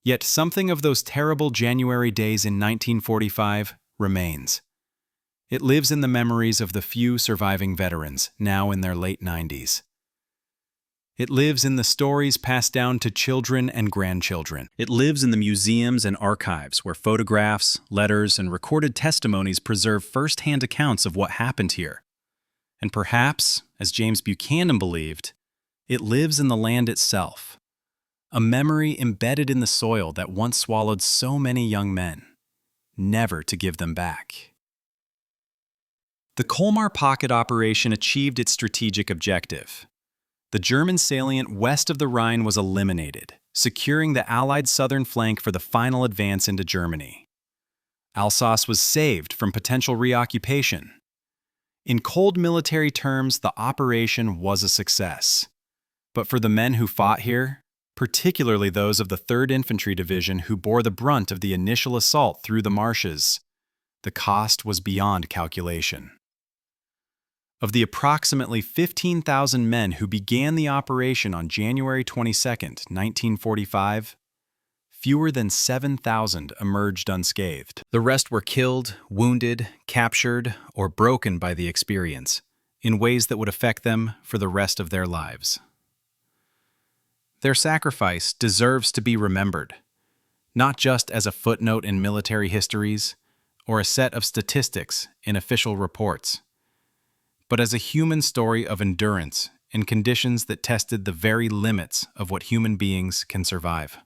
Yet something of those terrible January days in 1945 remains. It lives in the memories of the few surviving veterans, now in their late 90s. It lives in the stories passed down to children and grandchildren. It lives in the museums and archives where photographs, letters, and recorded testimonies preserve first-hand accounts of what happened here. And perhaps, as James Buchanan believed, it lives in the land itself, a memory embedded in the soil that once swallowed so many young men, never to give them back. The Colmar Pocket operation achieved its strategic objective. The German salient west of the Rhine was eliminated, securing the Allied southern flank for the final advance into Germany. Alsace was saved from potential reoccupation. In cold military terms, the operation was a success. But for the men who fought here, particularly those of the 3rd Infantry Division who bore the brunt of the initial assault through the marshes, the cost was beyond calculation. Of the approximately 15,000 men who began the operation on January 22, 1945, fewer than 7,000 emerged unscathed. The rest were killed, wounded, captured, or broken by the experience, in ways that would affect them for the rest of their lives. Their sacrifice deserves to be remembered, not just as a footnote in military histories or a set of statistics in official reports, but as a human story of endurance in conditions that tested the very limits of what human beings can survive.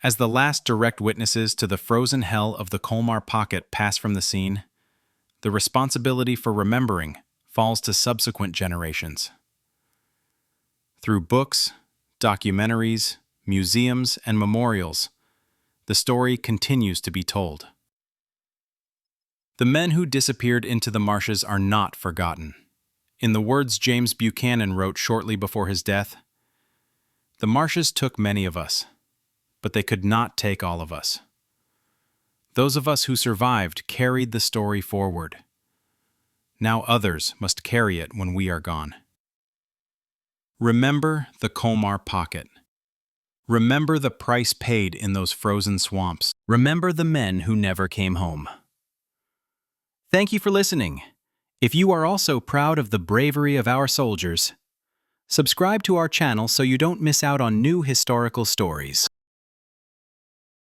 As the last direct witnesses to the frozen hell of the Colmar Pocket pass from the scene, the responsibility for remembering falls to subsequent generations. Through books, documentaries, museums, and memorials, the story continues to be told. The men who disappeared into the marshes are not forgotten. In the words James Buchanan wrote shortly before his death, "The marshes took many of us, but they could not take all of us. Those of us who survived carried the story forward. Now others must carry it when we are gone. Remember the Colmar Pocket. Remember the price paid in those frozen swamps. Remember the men who never came home. Thank you for listening. If you are also proud of the bravery of our soldiers, subscribe to our channel so you don't miss out on new historical stories.